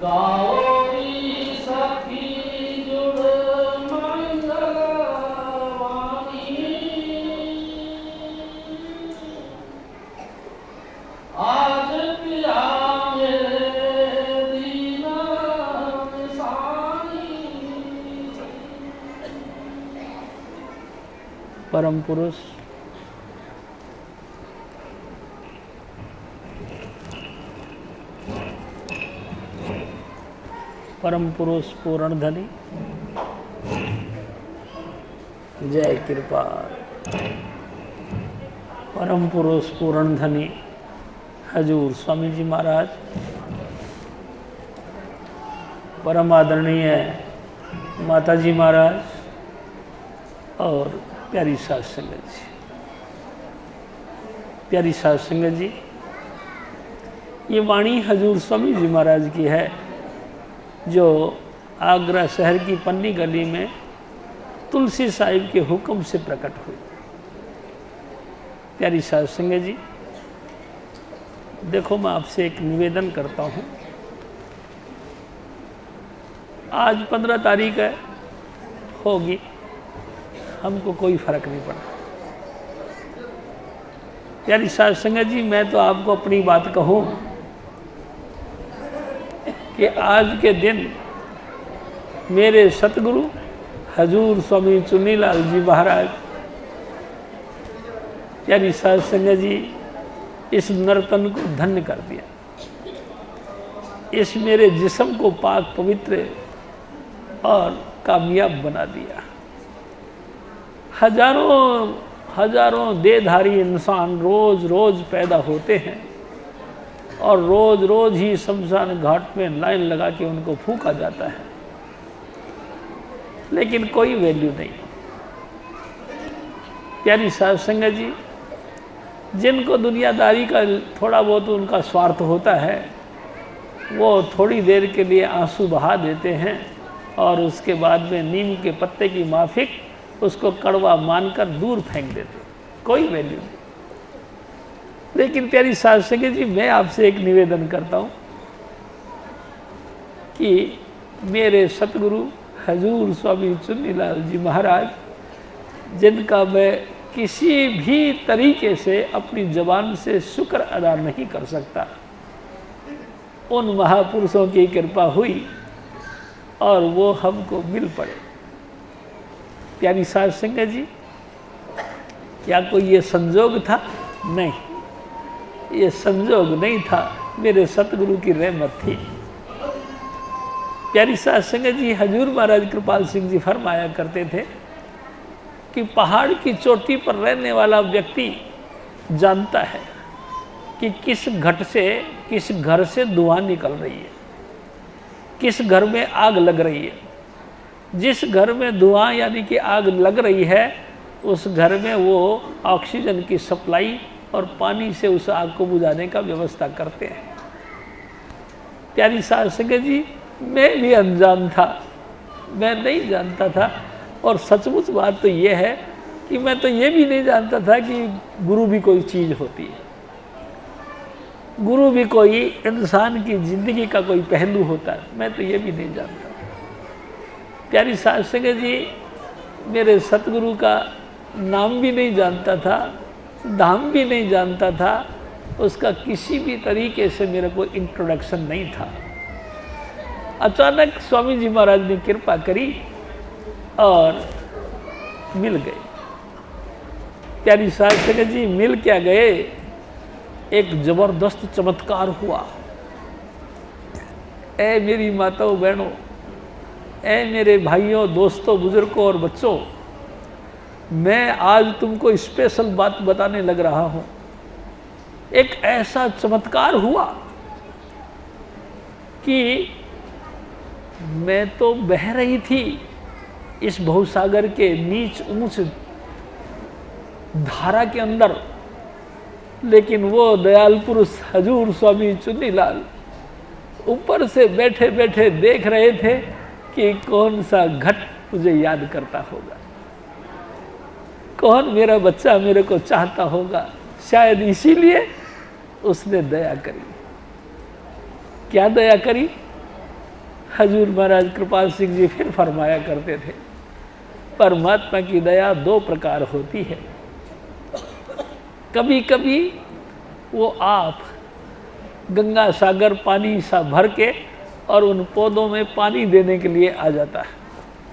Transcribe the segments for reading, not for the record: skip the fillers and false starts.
गाओरी सखी जुड़ मंगलवाणी, आज पिया मेरे दीना निशानी। परम पुरुष परम पुरुष पूर्ण धनी जय कृपा। परम पुरुष पूर्ण धनी हजूर स्वामी जी महाराज, परम आदरणीय माता जी महाराज और प्यारी साध संगत जी। प्यारी साध संगत जी, ये वाणी हजूर स्वामी जी महाराज की है जो आगरा शहर की पन्नी गली में तुलसी साहिब के हुक्म से प्रकट हुई। प्यारी साध संगत जी, देखो मैं आपसे एक निवेदन करता हूँ। आज 15 तारीख है, होगी, हमको कोई फर्क नहीं पड़ा। प्यारी साध संगत जी, मैं तो आपको अपनी बात कहूँ कि आज के दिन मेरे सतगुरु हजूर स्वामी चुन्नीलाल जी महाराज, प्यारी साध संगत जी, इस नर्तन को धन्य कर दिया। इस मेरे जिस्म को पाक पवित्र और कामयाब बना दिया। हजारों देहधारी इंसान रोज रोज पैदा होते हैं और रोज रोज ही शमशान घाट में लाइन लगा के उनको फूंका जाता है, लेकिन कोई वैल्यू नहीं। प्यारी साध संगत जी, जिनको दुनियादारी का थोड़ा बहुत उनका स्वार्थ होता है, वो थोड़ी देर के लिए आंसू बहा देते हैं और उसके बाद में नीम के पत्ते की माफिक उसको कड़वा मानकर दूर फेंक देते हैं, कोई वैल्यू नहीं। लेकिन प्यारी साध संगत जी, मैं आपसे एक निवेदन करता हूँ कि मेरे सतगुरु हजूर स्वामी चुन्नीलाल जी महाराज, जिनका मैं किसी भी तरीके से अपनी ज़बान से शुक्र अदा नहीं कर सकता, उन महापुरुषों की कृपा हुई और वो हमको मिल पड़े। प्यारी साध संगत जी, क्या कोई ये संजोग था? नहीं, ये संजोग नहीं था, मेरे सतगुरु की रहमत थी। प्यारी साध संगत जी, हजूर महाराज कृपाल सिंह जी फरमाया करते थे कि पहाड़ की चोटी पर रहने वाला व्यक्ति जानता है कि किस घट से, किस घर से धुआं निकल रही है, किस घर में आग लग रही है। जिस घर में धुआं यानी कि आग लग रही है, उस घर में वो ऑक्सीजन की सप्लाई और पानी से उस आग को बुझाने का व्यवस्था करते हैं। प्यारी साध संगत जी, मैं भी अनजान था, मैं नहीं जानता था। और सचमुच बात तो ये है कि मैं तो ये भी नहीं जानता था कि गुरु भी कोई चीज़ होती है, गुरु भी कोई इंसान की ज़िंदगी का कोई पहलू होता है, मैं तो ये भी नहीं जानता। प्यारी साध संगत जी, मेरे सतगुरु का नाम भी नहीं जानता था, धाम भी नहीं जानता था, उसका किसी भी तरीके से मेरा कोई इंट्रोडक्शन नहीं था। अचानक स्वामी जी महाराज ने कृपा करी और मिल गए। प्यारी साध संगत जी, मिल क्या गए, एक जबरदस्त चमत्कार हुआ। ऐ मेरी माताओं बहनों, ऐ मेरे भाइयों, दोस्तों, बुजुर्गों और बच्चों, मैं आज तुमको स्पेशल बात बताने लग रहा हूँ। एक ऐसा चमत्कार हुआ कि मैं तो बह रही थी इस भवसागर के नीच ऊंच धारा के अंदर, लेकिन वो दयाल पुरुष हजूर स्वामी चुन्नीलाल ऊपर से बैठे बैठे देख रहे थे कि कौन सा घट मुझे याद करता होगा, कौन मेरा बच्चा मेरे को चाहता होगा। शायद इसीलिए उसने दया करी। क्या दया करी? हजूर महाराज कृपाल सिंह जी फिर फरमाया करते थे, परमात्मा की दया दो प्रकार होती है। कभी कभी वो आप गंगा सागर पानी सा भर के और उन पौधों में पानी देने के लिए आ जाता है,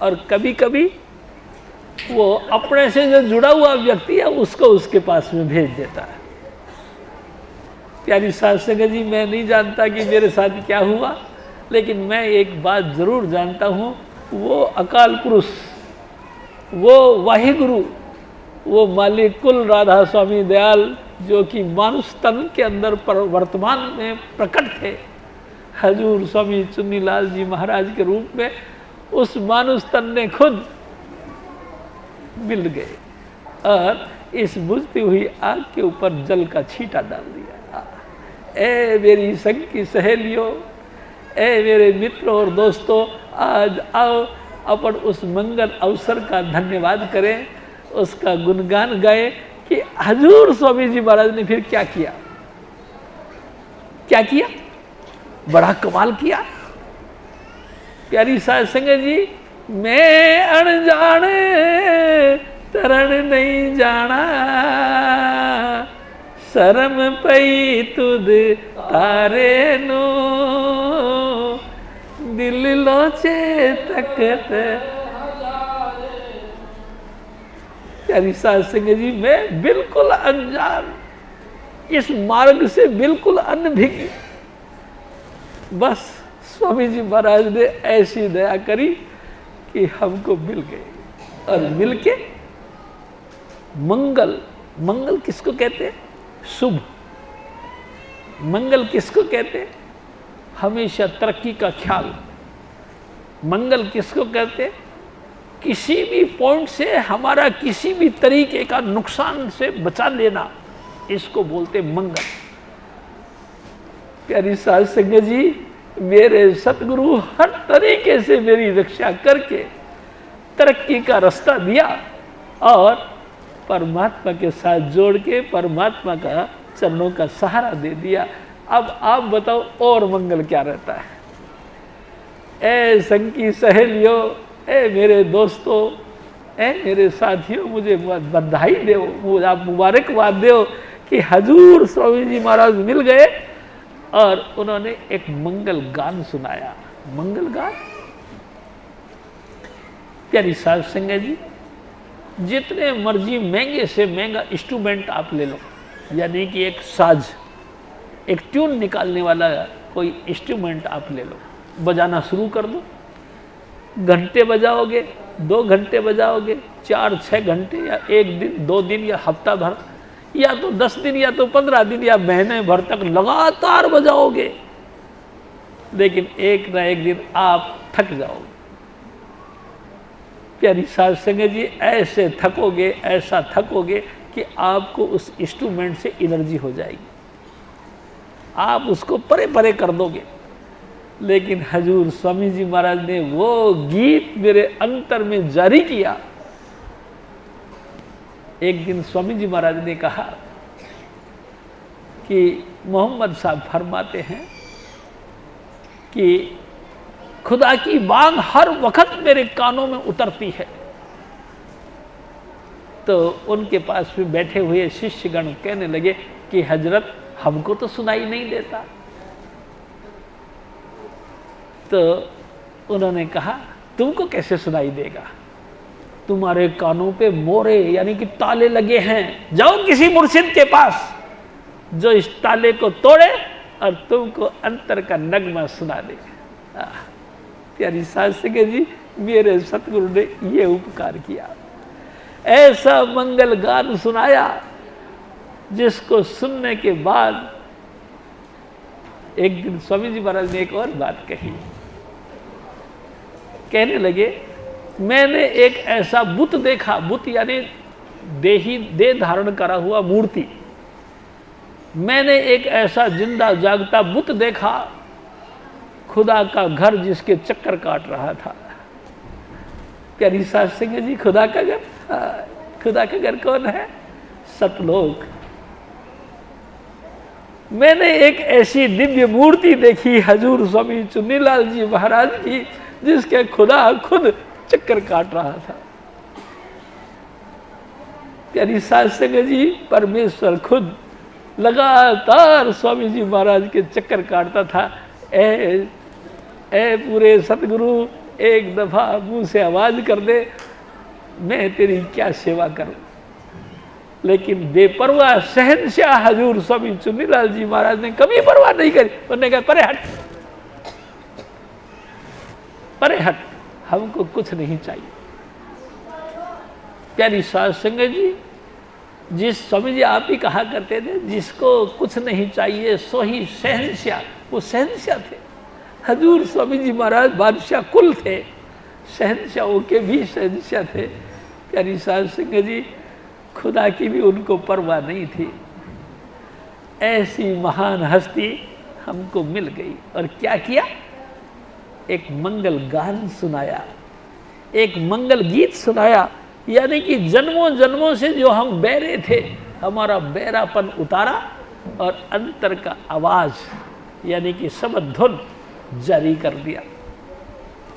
और कभी कभी वो अपने से जो जुड़ा हुआ व्यक्ति है उसको उसके पास में भेज देता है। प्यारी साध संगत जी, मैं नहीं जानता कि मेरे साथ क्या हुआ, लेकिन मैं एक बात जरूर जानता हूँ, वो अकाल पुरुष, वो वाहिगुरु, वो मालिक कुल राधा स्वामी दयाल जो कि मानुष तन के अंदर पर वर्तमान में प्रकट थे, हजूर स्वामी चुन्नीलाल जी महाराज के रूप में, उस मानुष तन ने खुद मिल गए और इस बुझती हुई आग के ऊपर जल का छींटा डाल दिया। ए मेरी संग की सहेलियों, ए मेरे मित्रों और दोस्तों, आज आओ अपन उस मंगल अवसर का धन्यवाद करें, उसका गुणगान गाएं कि हजूर स्वामी जी महाराज ने फिर क्या किया, क्या किया, बड़ा कमाल किया। प्यारी साध संगत जी, मैं अनजाने तरण नहीं जाना, शर्म पई तुद तारे नो, दिल लोचे तकत। प्यारी साध संगत जी, मैं बिल्कुल अनजान, इस मार्ग से बिल्कुल अनभिज्ञ, बस स्वामी जी महाराज ने ऐसी दया करी कि हमको मिल गए, और मिलके मंगल, मंगल किसको कहते हैं, शुभ। मंगल किसको कहते हैं, हमेशा तरक्की का ख्याल। मंगल किसको कहते हैं, किसी भी पॉइंट से हमारा किसी भी तरीके का नुकसान से बचा लेना, इसको बोलते मंगल। प्यारी साध संगत जी, मेरे सतगुरु हर तरीके से मेरी रक्षा करके तरक्की का रास्ता दिया और परमात्मा के साथ जोड़ के परमात्मा का चरणों का सहारा दे दिया। अब आप बताओ और मंगल क्या रहता है। ए संग की सहेलियों, ए मेरे दोस्तों, ए मेरे साथियों, मुझे बधाई दो, मुझे आप मुबारकबाद दो कि हजूर स्वामी जी महाराज मिल गए और उन्होंने एक मंगल गान सुनाया। मंगल गान, प्यारी साध संगत जी, जितने मर्जी महंगे से महंगा इंस्ट्रूमेंट आप ले लो, यानी कि एक साज, एक ट्यून निकालने वाला कोई इंस्ट्रूमेंट आप ले लो, बजाना शुरू कर दो, घंटे बजाओगे, 2 घंटे बजाओगे, 4-6 घंटे, या 1 दिन, 2 दिन, या हफ्ता भर, या तो 10 दिन, या तो 15 दिन, या महीने भर तक लगातार बजाओगे, लेकिन एक ना एक दिन आप थक जाओगे। प्यारी साध संगत जी, ऐसे थकोगे, ऐसा थकोगे कि आपको उस इंस्ट्रूमेंट से एनर्जी हो जाएगी, आप उसको परे परे कर दोगे। लेकिन हजूर स्वामी जी महाराज ने वो गीत मेरे अंतर में जारी किया। एक दिन स्वामी जी महाराज ने कहा कि मोहम्मद साहब फरमाते हैं कि खुदा की बांग हर वक्त मेरे कानों में उतरती है। तो उनके पास में बैठे हुए शिष्यगण कहने लगे कि हजरत, हमको तो सुनाई नहीं देता। तो उन्होंने कहा, तुमको कैसे सुनाई देगा, तुम्हारे कानों पे मोरे यानी कि ताले लगे हैं, जाओ किसी मुर्शिद के पास जो इस ताले को तोड़े और तुमको अंतर का नगमा सुना दे। प्यारी साध संगत जी, मेरे सतगुरु ने ये उपकार किया, ऐसा मंगल गान सुनाया जिसको सुनने के बाद एक दिन स्वामी जी महाराज ने एक और बात कही। कहने लगे, मैंने एक ऐसा बुत देखा, बुत यानी देह धारण करा हुआ मूर्ति, मैंने एक ऐसा जिंदा जागता बुत देखा, खुदा का घर जिसके चक्कर काट रहा था। प्यारी साध संगत जी, खुदा का घर, खुदा का घर कौन है, सतलोक। मैंने एक ऐसी दिव्य मूर्ति देखी हजूर स्वामी चुन्नीलाल जी महाराज की, जिसके खुदा खुद चक्कर काट रहा था। प्यारी साध संगत जी, परमेश्वर खुद लगातार स्वामी जी महाराज के चक्कर काटता था। ए पूरे सतगुरु, एक दफा मुंह से आवाज कर दे, मैं तेरी क्या सेवा करूं। लेकिन बेपरवाह शहंशाह हजूर स्वामी चुन्नीलाल जी महाराज ने कभी परवाह नहीं करी। उन्होंने कहा परे हट, परे हट, हमको कुछ नहीं चाहिए। प्यारी साध संगत जी, जिस स्वामी जी आप ही कहा करते थे, जिसको कुछ नहीं चाहिए सो ही शहंशाह, वो शहंशाह थे। हजूर स्वामी जी महाराज बादशाह कुल थे, शहंशाहों के भी शहंशाह थे। प्यारी साध संगत जी, खुदा की भी उनको परवाह नहीं थी। ऐसी महान हस्ती हमको मिल गई और क्या किया, एक मंगल गान सुनाया, एक मंगल गीत सुनाया। यानी कि जन्मों जन्मों से जो हम बैरे थे, हमारा बैरापन उतारा और अंतर का आवाज यानी कि शब्द धुन जारी कर दिया।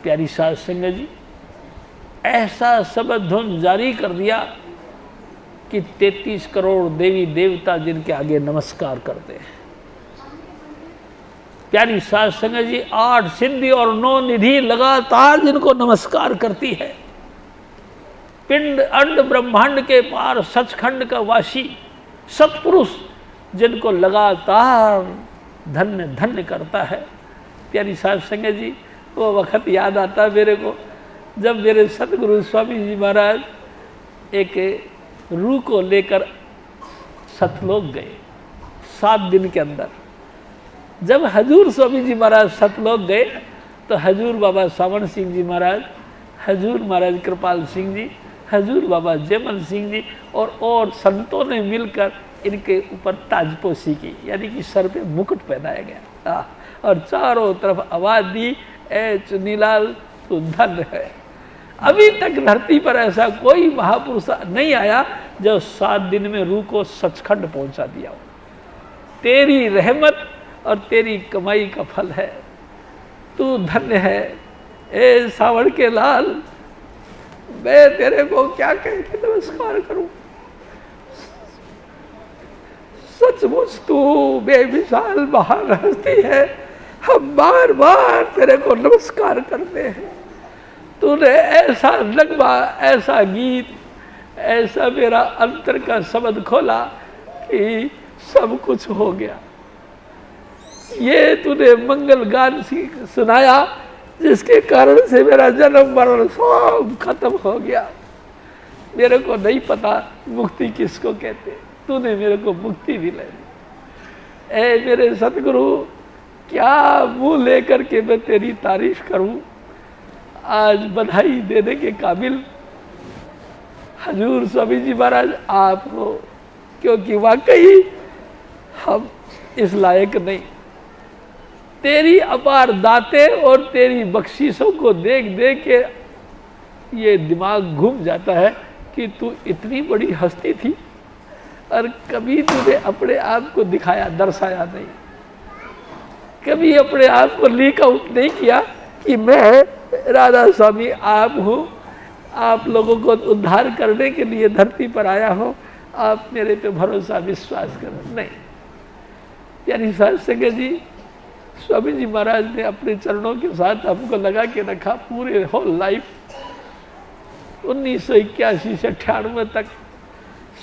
प्यारी साध संगत जी, ऐसा शब्द धुन जारी कर दिया कि 33 करोड़ देवी देवता जिनके आगे नमस्कार करते हैं। प्यारी साध संगत जी, 8 सिद्धि और 9 निधि लगातार जिनको नमस्कार करती है। पिंड अंड ब्रह्मांड के पार सचखंड का वासी सत्पुरुष जिनको लगातार धन्य धन्य करता है। प्यारी साध संगत जी, वो वक्त याद आता मेरे को, जब मेरे सतगुरु स्वामी जी महाराज एक रूह को लेकर सतलोक गए 7 दिन के अंदर। जब हजूर स्वामी जी महाराज सतलोक गए तो हजूर बाबा सावण सिंह जी महाराज, हजूर महाराज कृपाल सिंह जी, हजूर बाबा जयमल सिंह जी और संतों ने मिलकर इनके ऊपर ताजपोशी की, यानी कि सर पे मुकुट पहनाया गया और चारों तरफ आवाज दी, ए चुन्नीलाल तू धन्य है। अभी तक धरती पर ऐसा कोई महापुरुष नहीं आया जो 7 दिन में रूह को सचखंड पहुंचा दिया हो। तेरी रहमत और तेरी कमाई का फल है, तू धन्य है। ए सावण के लाल, मैं तेरे को क्या कह के नमस्कार करूं। सचमुच तू बेमिसाल महान हस्ती है, हम बार बार तेरे को नमस्कार करते हैं। तूने ऐसा नगमा, ऐसा गीत, ऐसा मेरा अंतर का शब्द खोला कि सब कुछ हो गया। ये तूने मंगल गान सुनाया जिसके कारण से मेरा जन्म मरण सब खत्म हो गया। मेरे को नहीं पता मुक्ति किसको कहते, तूने मेरे को मुक्ति दिलाई। ऐ मेरे सतगुरु, क्या मुंह लेकर के मैं तेरी तारीफ करूं। आज बधाई देने के काबिल हजूर स्वामी जी महाराज आप हो, क्योंकि वाकई हम इस लायक नहीं। तेरी अपार दाते और तेरी बख्शीशों को देख देख के ये दिमाग घूम जाता है कि तू इतनी बड़ी हस्ती थी और कभी तूने अपने आप को दिखाया, दर्शाया नहीं। कभी अपने आप को लीक आउट नहीं किया कि मैं राधा स्वामी आप हूँ, आप लोगों को उद्धार करने के लिए धरती पर आया हो, आप मेरे पे भरोसा विश्वास करो। नहीं। यानी साध संगत जी, स्वामी जी महाराज ने अपने चरणों के साथ हमको लगा के रखा पूरे होल लाइफ। 1981 से 98 तक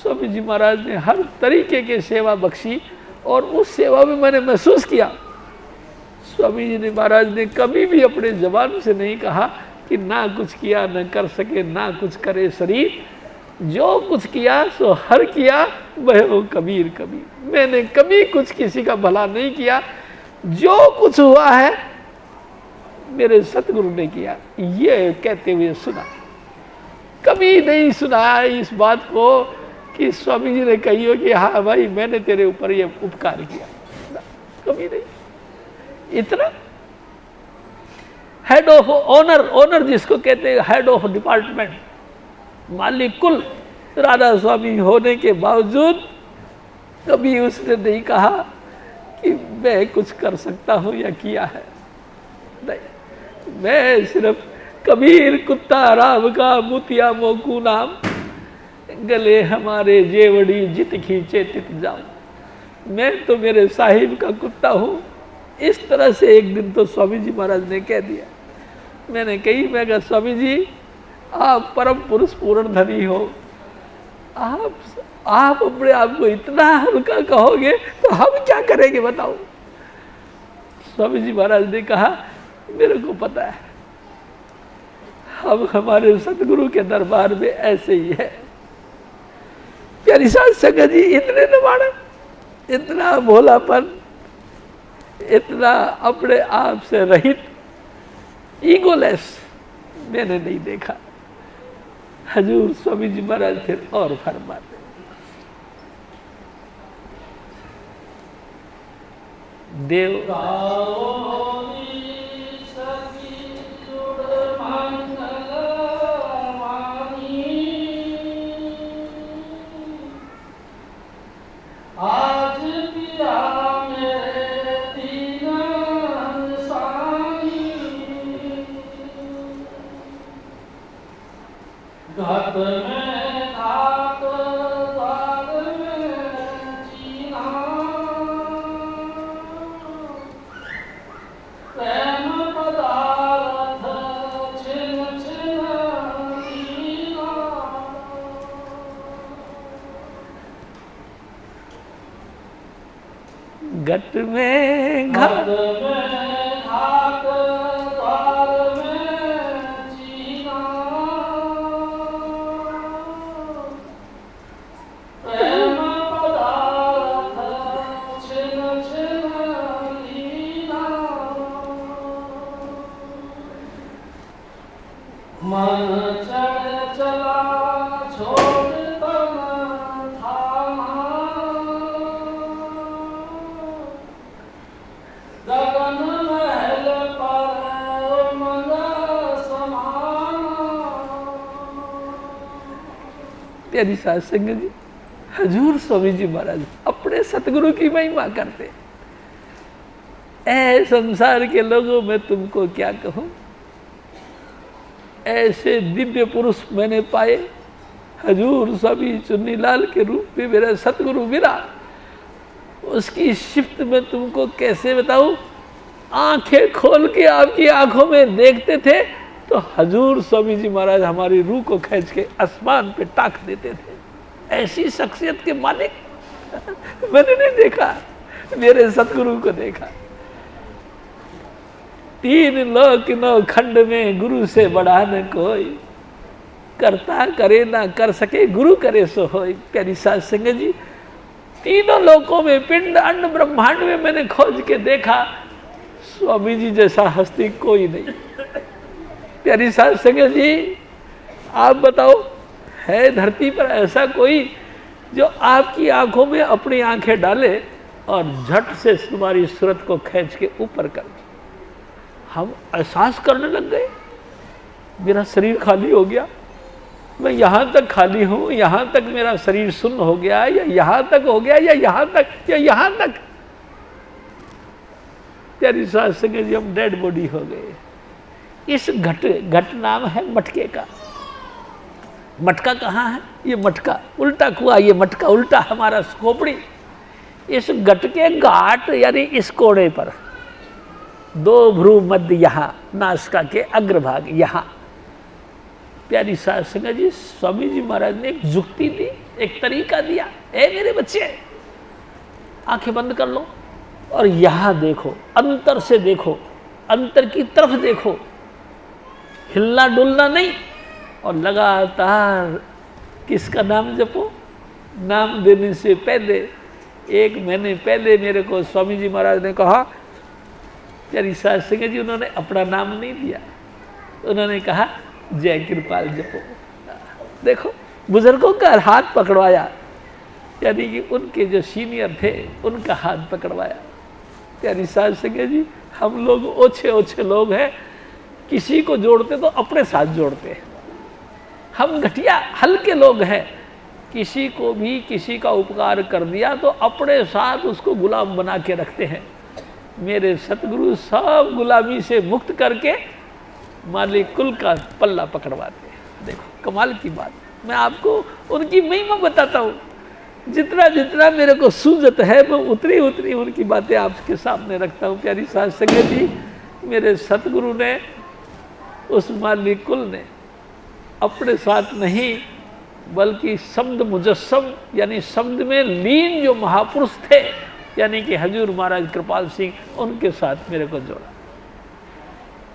स्वामी जी महाराज ने हर तरीके की सेवा बख्शी और उस सेवा में मैंने महसूस किया, स्वामी जी ने महाराज ने कभी भी अपने जबान से नहीं कहा कि ना कुछ किया न कर सके, ना कुछ करे शरीर। जो कुछ किया सो हर किया, वह वो कबीर कबीर। मैंने कभी कुछ किसी का भला नहीं किया, जो कुछ हुआ है मेरे सतगुरु ने किया, ये कहते हुए सुना। कभी नहीं सुना इस बात को कि स्वामी जी ने कही हो कि हाँ भाई मैंने तेरे ऊपर ये उपकार किया, कभी नहीं। इतना हेड ऑफ ऑनर, ऑनर जिसको कहते हैं हेड ऑफ डिपार्टमेंट, मालिक कुल राधा स्वामी होने के बावजूद कभी उसने नहीं कहा कि मैं कुछ कर सकता हूं या किया है। नहीं, मैं सिर्फ कबीर कुत्ता राम का मुतिया मोकू नाम, गले हमारे जेवड़ी जित खींचे तित जाऊं। मैं तो मेरे साहिब का कुत्ता हूं। इस तरह से एक दिन तो स्वामी जी महाराज ने कह दिया। मैंने कही, मैं कहा स्वामी जी आप परम पुरुष पूर्ण धनी हो, आप अपने आप को इतना हल्का कहोगे तो हम क्या करेंगे बताओ। स्वामी जी महाराज ने कहा, मेरे को पता है, हम हमारे सतगुरु के दरबार में ऐसे ही है। प्यारी साध संगत जी, इतने नवाड़ा, इतना भोलापन, इतना अपने आप से रहित, ईगोलेस मैंने नहीं देखा। हजूर स्वामी जी महाराज फिर और फरमाते, देव आज पिया मेरे दीन साई, घट में घाट द्वार में जीना, प्रेम पदार्थ छिन छिन लीना। घट में घाट द्वार में जीना, प्रेम पदार्थ छिन छिन लीना। मन चढ़ चला छोड़ तन थाना, गगन महल पर मन समाना। प्यारी साध संगत जी, हजूर स्वामी जी महाराज अपने सतगुरु की महिमा करते। ऐ संसार के लोगों में तुमको क्या कहूं, ऐसे दिव्य पुरुष मैंने पाए। हजूर स्वामी चुन्नीलाल के रूप में मेरा सतगुरु मिला, उसकी शिफ्ट में तुमको कैसे बताऊं। आंखें खोल के आपकी आंखों में देखते थे तो हजूर स्वामी जी महाराज हमारी रूह को खींच के आसमान पे टाक देते थे। ऐसी शख्सियत के मालिक मैंने नहीं देखा, मेरे सतगुरु को देखा। 3 लोक 9 खंड में गुरु से बढ़ा न कोई, करता करे ना कर सके गुरु करे सो होय। प्यारी साध संगत जी, तीनों लोकों में, पिंड अंड ब्रह्मांड में मैंने खोज के देखा, स्वामी जी जैसा हस्ती कोई नहीं। प्यारी साध संगत जी, आप बताओ, है धरती पर ऐसा कोई जो आपकी आंखों में अपनी आंखें डाले और झट से तुम्हारी सूरत को खींच के ऊपर कर दे। हम एहसास करने लग गए, मेरा शरीर खाली हो गया, मैं यहाँ तक खाली हूँ, यहाँ तक मेरा शरीर शून्य हो गया, या यहाँ तक हो गया, या यहाँ तक, या यहाँ तक। प्यारी साध संगत जी, हम डेड बॉडी हो गए। इस घट नाम है मटके का। मटका कहाँ है? ये मटका उल्टा कुआ, ये मटका उल्टा हमारा खोपड़ी। इस घट के घाट यानी इस कोने पर 2 भ्रू मध्य, यहाँ नासिका के अग्रभाग यहाँ। प्यारी साध संगत जी, स्वामी जी महाराज ने एक जुक्ति दी, एक तरीका दिया। ए मेरे बच्चे, आंखें बंद कर लो और यहाँ देखो, अंतर से देखो, अंतर की तरफ देखो, हिलना डुलना नहीं। और लगातार किसका नाम जपो। नाम देने से पहले 1 महीने पहले मेरे को स्वामी जी महाराज ने कहा, प्यारी साध संगत जी, उन्होंने अपना नाम नहीं दिया, उन्होंने कहा जय कृपाल जपो। देखो, बुजुर्गों का हाथ पकड़वाया, यानी कि उनके जो सीनियर थे उनका हाथ पकड़वाया। प्यारी साध संगत जी, हम लोग ओछे ओछे लोग हैं, किसी को जोड़ते तो अपने साथ जोड़ते हैं। हम घटिया हल्के लोग हैं, किसी को भी किसी का उपकार कर दिया तो अपने साथ उसको गुलाम बना के रखते हैं। मेरे सतगुरु सब गुलामी से मुक्त करके मालिक कुल का पल्ला पकड़वाते हैं। देखो कमाल की बात, मैं आपको उनकी महिमा बताता हूँ। जितना जितना मेरे को सूझत है मैं उतनी उतनी उनकी बातें आपके सामने रखता हूँ। प्यारी साध संगत जी, मेरे सतगुरु ने, उस मालिक कुल ने अपने साथ नहीं बल्कि शब्द मुजस्सम यानी शब्द में लीन जो महापुरुष थे यानी कि हजूर महाराज कृपाल सिंह, उनके साथ मेरे को जोड़ा।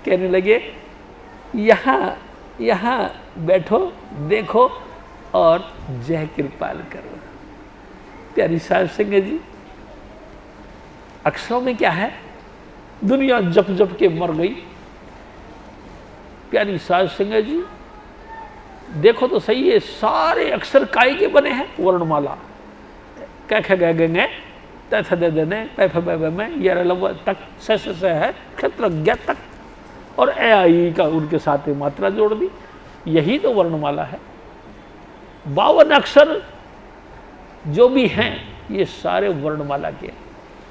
कहने लगे यहाँ बैठो, देखो और जय कृपाल करो। प्यारी साध संगत जी, अक्षरों में क्या है, दुनिया जप जप के मर गई। प्यारी साध संगत जी देखो तो सही है, सारे अक्षर काय के बने हैं, वर्णमाला। क ख ग घ ङ त थ द ध न प फ ब भ म य र ल व तक स स है क्षेत्र ज्ञ तक, और ए आई का उनके साथ मात्रा जोड़ दी। यही तो वर्णमाला है। 52 अक्षर जो भी हैं ये सारे वर्णमाला के हैं,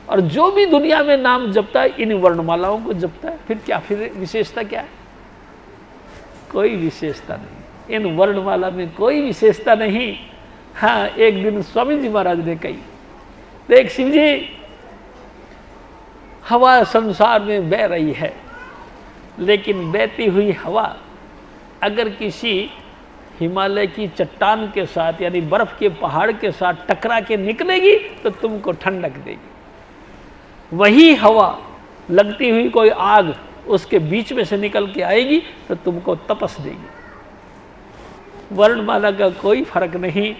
और जो भी दुनिया में नाम जपता है इन वर्णमालाओं को जपता है। फिर क्या, फिर विशेषता क्या है? कोई विशेषता नहीं, इन वर्णमाला में कोई विशेषता नहीं। हाँ, एक दिन स्वामी जी महाराज ने कही, देख शिव जी, हवा संसार में बह रही है, लेकिन बहती हुई हवा अगर किसी हिमालय की चट्टान के साथ यानी बर्फ के पहाड़ के साथ टकरा के निकलेगी तो तुमको ठंडक देगी। वही हवा लगती हुई कोई आग उसके बीच में से निकल के आएगी तो तुमको तपस देगी। वर्णमाला का कोई फर्क नहीं।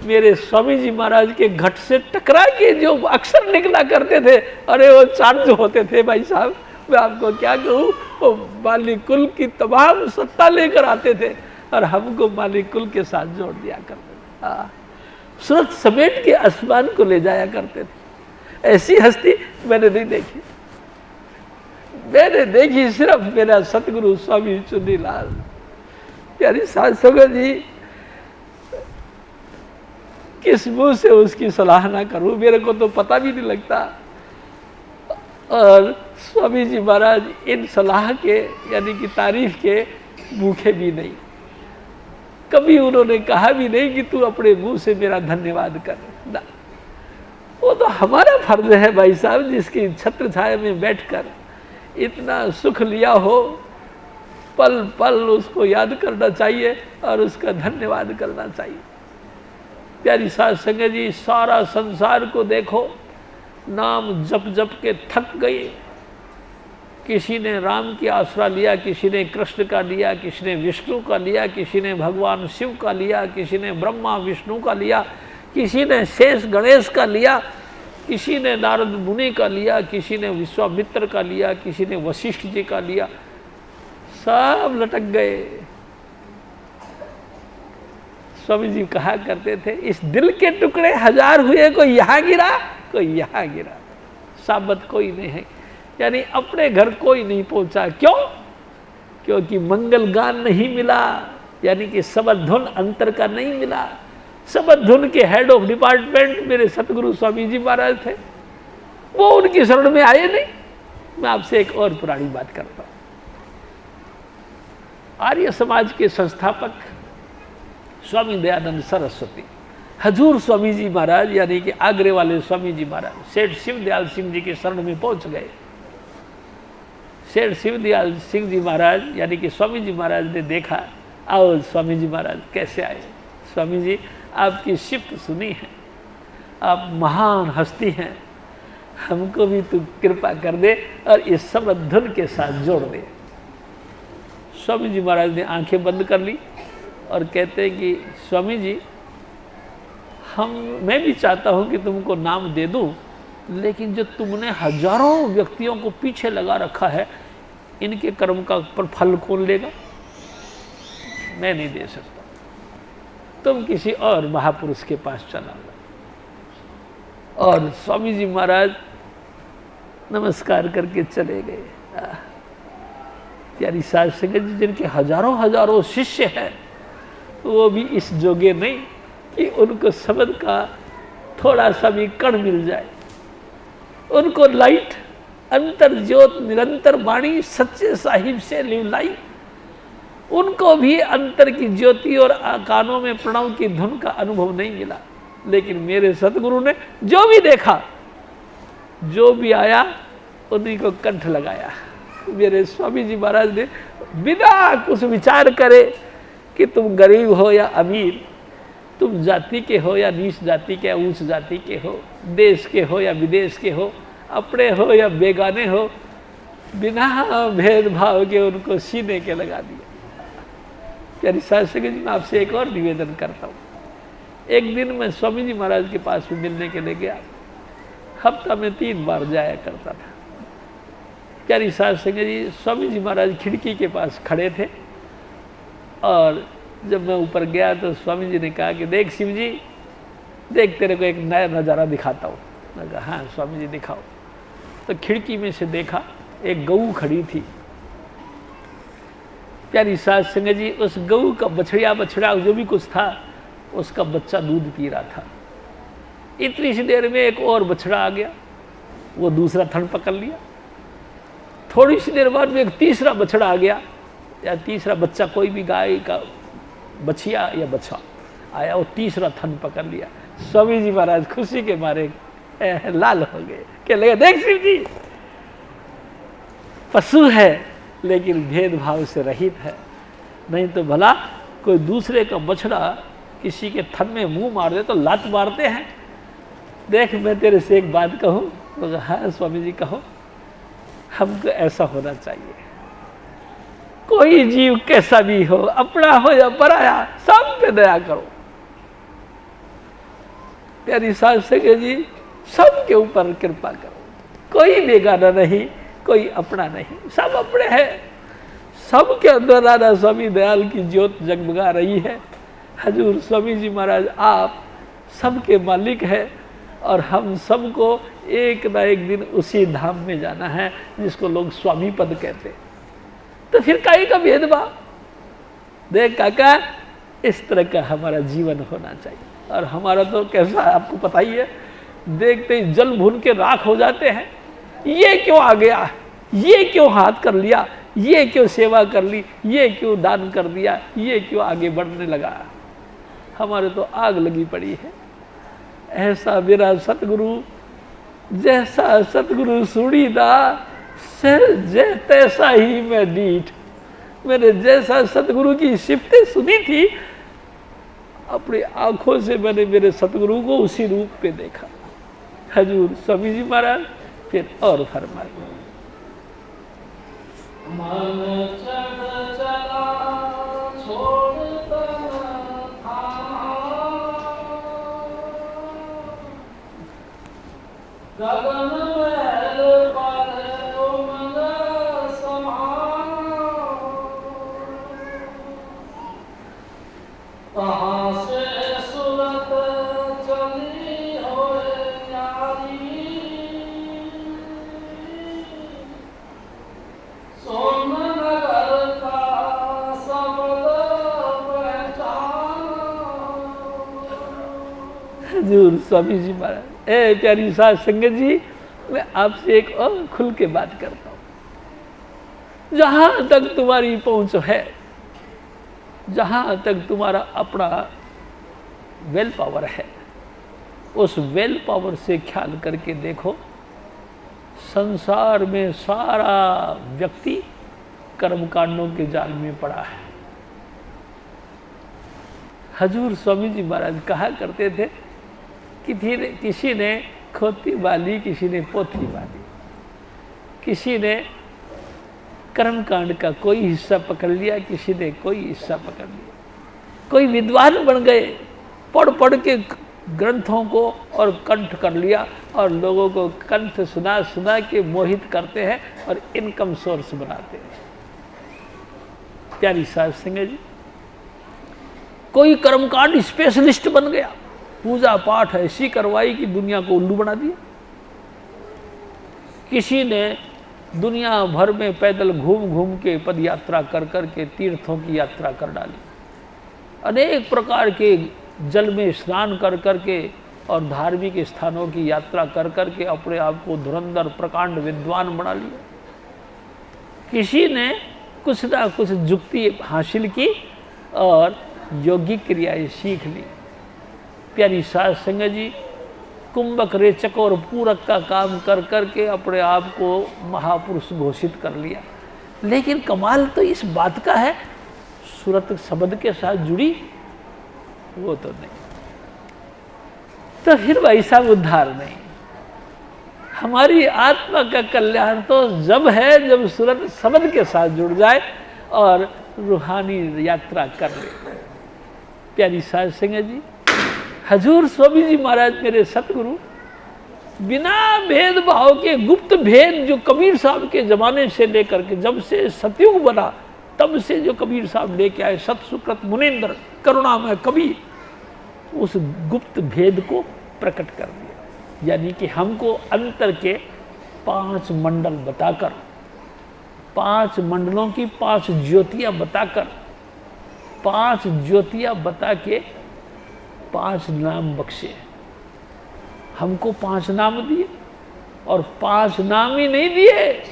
मेरे स्वामी जी महाराज के घट से टकरा के जो अक्षर निकला करते थे, अरे वो चार्ज होते थे भाई साहब, मैं आपको क्या कहूँ। वो मालिक कुल की तमाम सत्ता लेकर आते थे और हमको मालिक कुल के साथ जोड़ दिया करते थे। सूरत समेट के आसमान को ले जाया करते थे। ऐसी हस्ती मैंने नहीं देखी। मैंने देखी सिर्फ मेरा सतगुरु स्वामी चुन्नीलाल। प्यारी साध संगत जी, किस मुंह से उसकी सलाह ना करूं, मेरे को तो पता भी नहीं लगता। और स्वामी जी महाराज इन सलाह के यानी कि तारीफ के भूखे भी नहीं। कभी उन्होंने कहा भी नहीं कि तू अपने मुंह से मेरा धन्यवाद कर ना। वो तो हमारा फर्ज है भाई साहब, जिसकी छत्र छाया में बैठकर इतना सुख लिया हो, पल पल उसको याद करना चाहिए और उसका धन्यवाद करना चाहिए। प्यारी साध संगत जी, सारा संसार को देखो, नाम जप जप के थक गए। किसी ने राम की आसरा लिया, किसी ने कृष्ण का लिया, किसी ने विष्णु का लिया, किसी ने भगवान शिव का लिया, किसी ने ब्रह्मा विष्णु का लिया, किसी ने शेष गणेश का लिया, किसी ने नारद मुनि का लिया, किसी ने विश्वामित्र का लिया, किसी ने वशिष्ठ जी का लिया। सब लटक गए। स्वामी जी कहा करते थे, इस दिल के टुकड़े हजार हुए, कोई यहाँ गिरा कोई यहाँ गिरा, साबत कोई नहीं है। यानी अपने घर कोई नहीं पहुंचा। क्यों? क्योंकि मंगल गान नहीं मिला, यानी कि सबद धुन अंतर का नहीं मिला। सबद धुन के हेड ऑफ डिपार्टमेंट मेरे सतगुरु स्वामी जी महाराज थे, वो उनकी शरण में आए नहीं। मैं आपसे एक और पुरानी बात करता हूं। आर्य समाज के संस्थापक स्वामी दयानंद सरस्वती, हजूर स्वामी जी महाराज यानी कि आगरे वाले स्वामी जी महाराज सेठ शिवदयाल सिंह जी की शरण में पहुंच गए। सेठ शिवदयाल सिंह जी महाराज यानी कि स्वामी जी महाराज ने देखा, आओ स्वामी जी महाराज कैसे आए। स्वामी जी, आपकी शिफ्ट सुनी है, आप महान हस्ती हैं, हमको भी तू कृपा कर दे और इस सबद धुन के साथ जोड़ दे। स्वामी जी महाराज ने आंखें बंद कर ली और कहते हैं कि स्वामी जी, मैं भी चाहता हूं कि तुमको नाम दे दूं, लेकिन जो तुमने हजारों व्यक्तियों को पीछे लगा रखा है, इनके कर्म का पर फल कौन लेगा? मैं नहीं दे सकता, तुम किसी और महापुरुष के पास चला जाओ। और स्वामी जी महाराज नमस्कार करके चले गए। प्यारी साध संगत जी, जिनके हजारों हजारों शिष्य हैं, वो भी इस जोगे नहीं कि उनको शब्द का थोड़ा सा भी कण मिल जाए। उनको लाइट, अंतर ज्योत, निरंतर वाणी सच्चे साहिब से लिवलाई, उनको भी अंतर की ज्योति और कानों में प्रणव की धुन का अनुभव नहीं मिला। लेकिन मेरे सतगुरु ने जो भी देखा, जो भी आया, उन्हीं को कंठ लगाया। मेरे स्वामी जी महाराज ने बिना कुछ विचार करे कि तुम गरीब हो या अमीर, तुम जाति के हो या नीच जाति के, ऊंच जाति के हो, देश के हो या विदेश के हो, अपने हो या बेगाने हो, बिना भेदभाव के उनको सीने के लगा दिया। प्यारी साध संगत जी, मैं आपसे एक और निवेदन करता हूँ। एक दिन मैं स्वामी जी महाराज के पास में मिलने के लिए गया। हफ्ता में 3 बार जाया करता था। प्यारी साध संगत जी, स्वामी जी महाराज खिड़की के पास खड़े थे और जब मैं ऊपर गया तो स्वामी जी ने कहा कि देख शिव जी, देख तेरे को एक नया नज़ारा दिखाता हूँ। मैं कहा हाँ स्वामी जी दिखाओ। तो खिड़की में से देखा, एक गऊ खड़ी थी। प्यारी साध संगत जी, उस गऊ का बछड़ा जो भी कुछ था, उसका बच्चा दूध पी रहा था। इतनी सी देर में एक और बछड़ा आ गया, वो दूसरा थन पकड़ लिया। थोड़ी सी देर बाद में एक तीसरा बछड़ा आ गया, या तीसरा बच्चा, कोई भी गाय का बछिया या बच्चा आया, वो तीसरा थन पकड़ लिया। स्वामी जी महाराज खुशी के मारे लाल हो गए, क्या लगे देख शिव जी, पशु है लेकिन भेदभाव से रहित है। नहीं तो भला कोई दूसरे का बछड़ा किसी के थन में मुंह मार दे तो लात मारते हैं। देख मैं तेरे से एक बात कहूँ। तो हाँ स्वामी जी कहो। हमको ऐसा होना चाहिए, कोई जीव कैसा भी हो, अपना हो या पराया, सब पे दया करो। प्यारी साध संगत जी, सबके ऊपर कृपा करो। कोई बेगाना नहीं, कोई अपना नहीं, सब अपने हैं। सबके अंदर राधा स्वामी दयाल की ज्योत जगमगा रही है। हजूर स्वामी जी महाराज आप सबके मालिक हैं और हम सबको एक ना एक दिन उसी धाम में जाना है जिसको लोग स्वामी पद कहते हैं। तो फिर काहे का भेदभाव? देख काका, इस तरह का हमारा जीवन होना चाहिए। और हमारा तो कैसा है आपको पता ही है, देखते ही जल भून के राख हो जाते हैं। ये क्यों आ गया, ये क्यों हाथ कर लिया, ये क्यों सेवा कर ली, ये क्यों दान कर दिया, ये क्यों आगे बढ़ने लगा। हमारे तो आग लगी पड़ी है। ऐसा मेरा सतगुरु, जैसा सतगुरु सुनीदा जय तैसा ही मैं डीठ। मैंने जैसा सतगुरु की सिफतें सुनी थी, अपनी आंखों से मैंने मेरे सतगुरु को उसी रूप पे देखा। हजूर स्वामी जी महाराज फिर और फरमाए, मन चढ़ चला छोड़ता था, गगन महल पर उमंग समान, कहाँ से सूरत चली होए न्यारी, सोमनगर का सबद पहचान। हजूर स्वामी जी महाराज, ए प्यारी साध संगत जी, मैं आपसे एक और खुल के बात करता हूँ। जहाँ तक तुम्हारी पहुँच है, जहाँ तक तुम्हारा अपना वेल पावर है, उस वेल पावर से ख्याल करके देखो, संसार में सारा व्यक्ति कर्मकांडों के जाल में पड़ा है। हजूर स्वामी जी महाराज कहा करते थे, किसी ने खोती बाली, किसी ने पोथी बाली, किसी ने कर्मकांड का कोई हिस्सा पकड़ लिया, किसी ने कोई हिस्सा पकड़ लिया। कोई विद्वान बन गए, पढ़ पढ़ के ग्रंथों को और कंठ कर लिया और लोगों को कंठ सुना सुना के मोहित करते हैं और इनकम सोर्स बनाते हैं। प्यारी साध संगत जी, कोई कर्मकांड स्पेशलिस्ट बन गया, पूजा पाठ ऐसी करवाई कि दुनिया को उल्लू बना दिया। किसी ने दुनिया भर में पैदल घूम घूम के पद यात्रा कर कर के तीर्थों की यात्रा कर डाली अनेक प्रकार के जल में स्नान कर करके और धार्मिक स्थानों की यात्रा कर करके अपने आप को धुरंधर प्रकांड विद्वान बना लिया। किसी ने कुछ ना कुछ जुक्ति हासिल की और योगिक क्रियाएं सीख ली। प्यारी साध संगत जी, कुंभक रेचक और पूरक का काम कर करके अपने आप को महापुरुष घोषित कर लिया। लेकिन कमाल तो इस बात का है, सूरत शब्द के साथ जुड़ी वो तो नहीं। तो फिर भाई साहब उद्धार नहीं। हमारी आत्मा का कल्याण तो जब है जब सूरत शब्द के साथ जुड़ जाए और रूहानी यात्रा कर ले। प्यारी साध संगत जी, हजूर स्वामी जी महाराज मेरे सतगुरु बिना भेदभाव के गुप्त भेद जो कबीर साहब के जमाने से लेकर के जब से सतयुग बना तब से जो कबीर साहब लेके आए, सत सुकृत मुनिंद्र करुणामय कबीर, उस गुप्त भेद को प्रकट कर दिया। यानी कि हमको अंतर के 5 मंडल बताकर, 5 मंडलों की 5 ज्योतियां बताकर, 5 ज्योतियां बता के 5 नाम बख्शे। हमको 5 नाम दिए और 5 नाम ही नहीं दिए।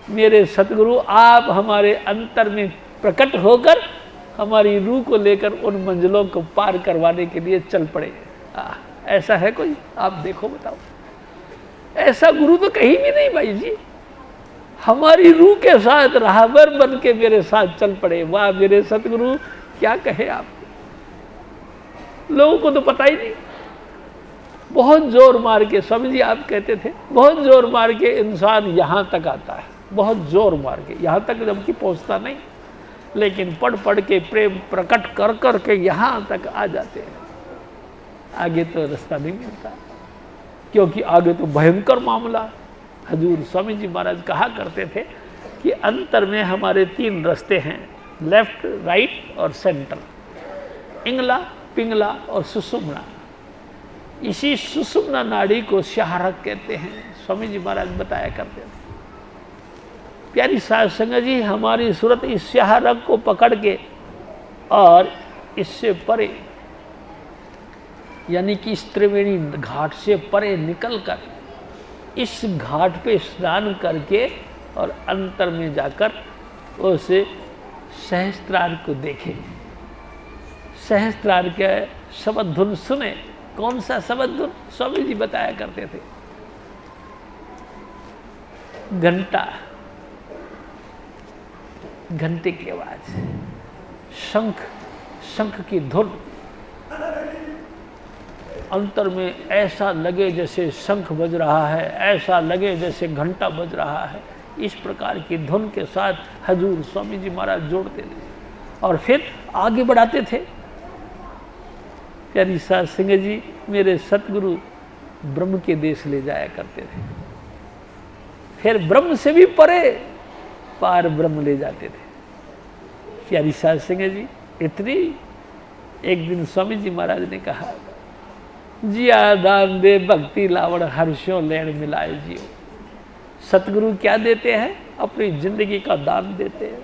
मेरे सतगुरु आप हमारे अंतर में प्रकट होकर हमारी रूह को लेकर उन मंजिलों को पार करवाने के लिए चल पड़े। ऐसा है कोई? आप देखो, बताओ। ऐसा गुरु तो कहीं भी नहीं भाई जी। हमारी रूह के साथ राहबर बन के मेरे साथ चल पड़े। वाह मेरे सतगुरु, क्या कहे आप। लोगों को तो पता ही नहीं। बहुत जोर मार के, स्वामी जी आप कहते थे, बहुत जोर मार के इंसान यहाँ तक आता है, बहुत जोर मार के, यहाँ तक जबकि पहुँचता नहीं, लेकिन पढ़ पढ़ के प्रेम प्रकट कर कर के यहाँ तक आ जाते हैं। आगे तो रास्ता नहीं मिलता, क्योंकि आगे तो भयंकर मामला। हजूर स्वामी जी महाराज कहा करते थे कि अंतर में हमारे 3 रास्ते हैं, लेफ्ट, राइट और सेंटर, इंगला, पिंगला और सुषुम्ना। इसी सुषुम्ना नाड़ी को स्याहरक कहते हैं, स्वामी जी महाराज बताया करते थे। प्यारी साध संगत जी, हमारी सूरत इस स्याहरक को पकड़ के और इससे परे, यानी कि इस त्रिवेणी घाट से परे निकलकर इस घाट पे स्नान करके और अंतर में जाकर उसे सहस्त्रार को देखे, सहस्त्रार के शब्द धुन सुने। कौन सा शब्द धुन? स्वामी जी बताया करते थे, घंटा, घंटे की आवाज, शंख, शंख की धुन। अंतर में ऐसा लगे जैसे शंख बज रहा है, ऐसा लगे जैसे घंटा बज रहा है। इस प्रकार की धुन के साथ हजूर स्वामी जी महाराज जोड़ते थे और फिर आगे बढ़ाते थे। प्यारी साध संगत जी, मेरे सतगुरु ब्रह्म के देश ले जाया करते थे, फिर ब्रह्म से भी परे पार ब्रह्म ले जाते थे। प्यारी साध संगत जी, इतनी एक दिन स्वामी जी महाराज ने कहा, जिया दान दे भक्ति लावण हर्षों लेण मिलाए जियो। सतगुरु क्या देते हैं? अपनी जिंदगी का दान देते हैं।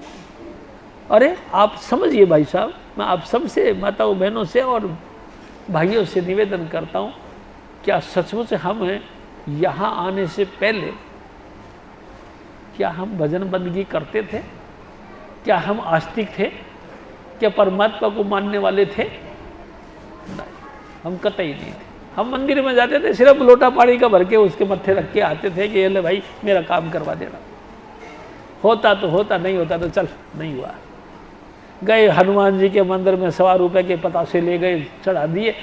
अरे आप समझिए भाई साहब, मैं आप सबसे, माताओं बहनों से और भाइयों से निवेदन करता हूँ, क्या सचमुच हम यहाँ आने से पहले क्या हम भजन बंदगी करते थे? क्या हम आस्तिक थे? क्या परमात्मा को मानने वाले थे? नहीं, हम कतई नहीं थे। हम मंदिर में जाते थे, सिर्फ लोटा पानी का भर के उसके मत्थे रख के आते थे कि ये ले भाई मेरा काम करवा देना। होता तो होता, नहीं होता तो चल, नहीं हुआ। गए हनुमान जी के मंदिर में 1.25 रुपए के पतासे ले गए, चढ़ा दिए,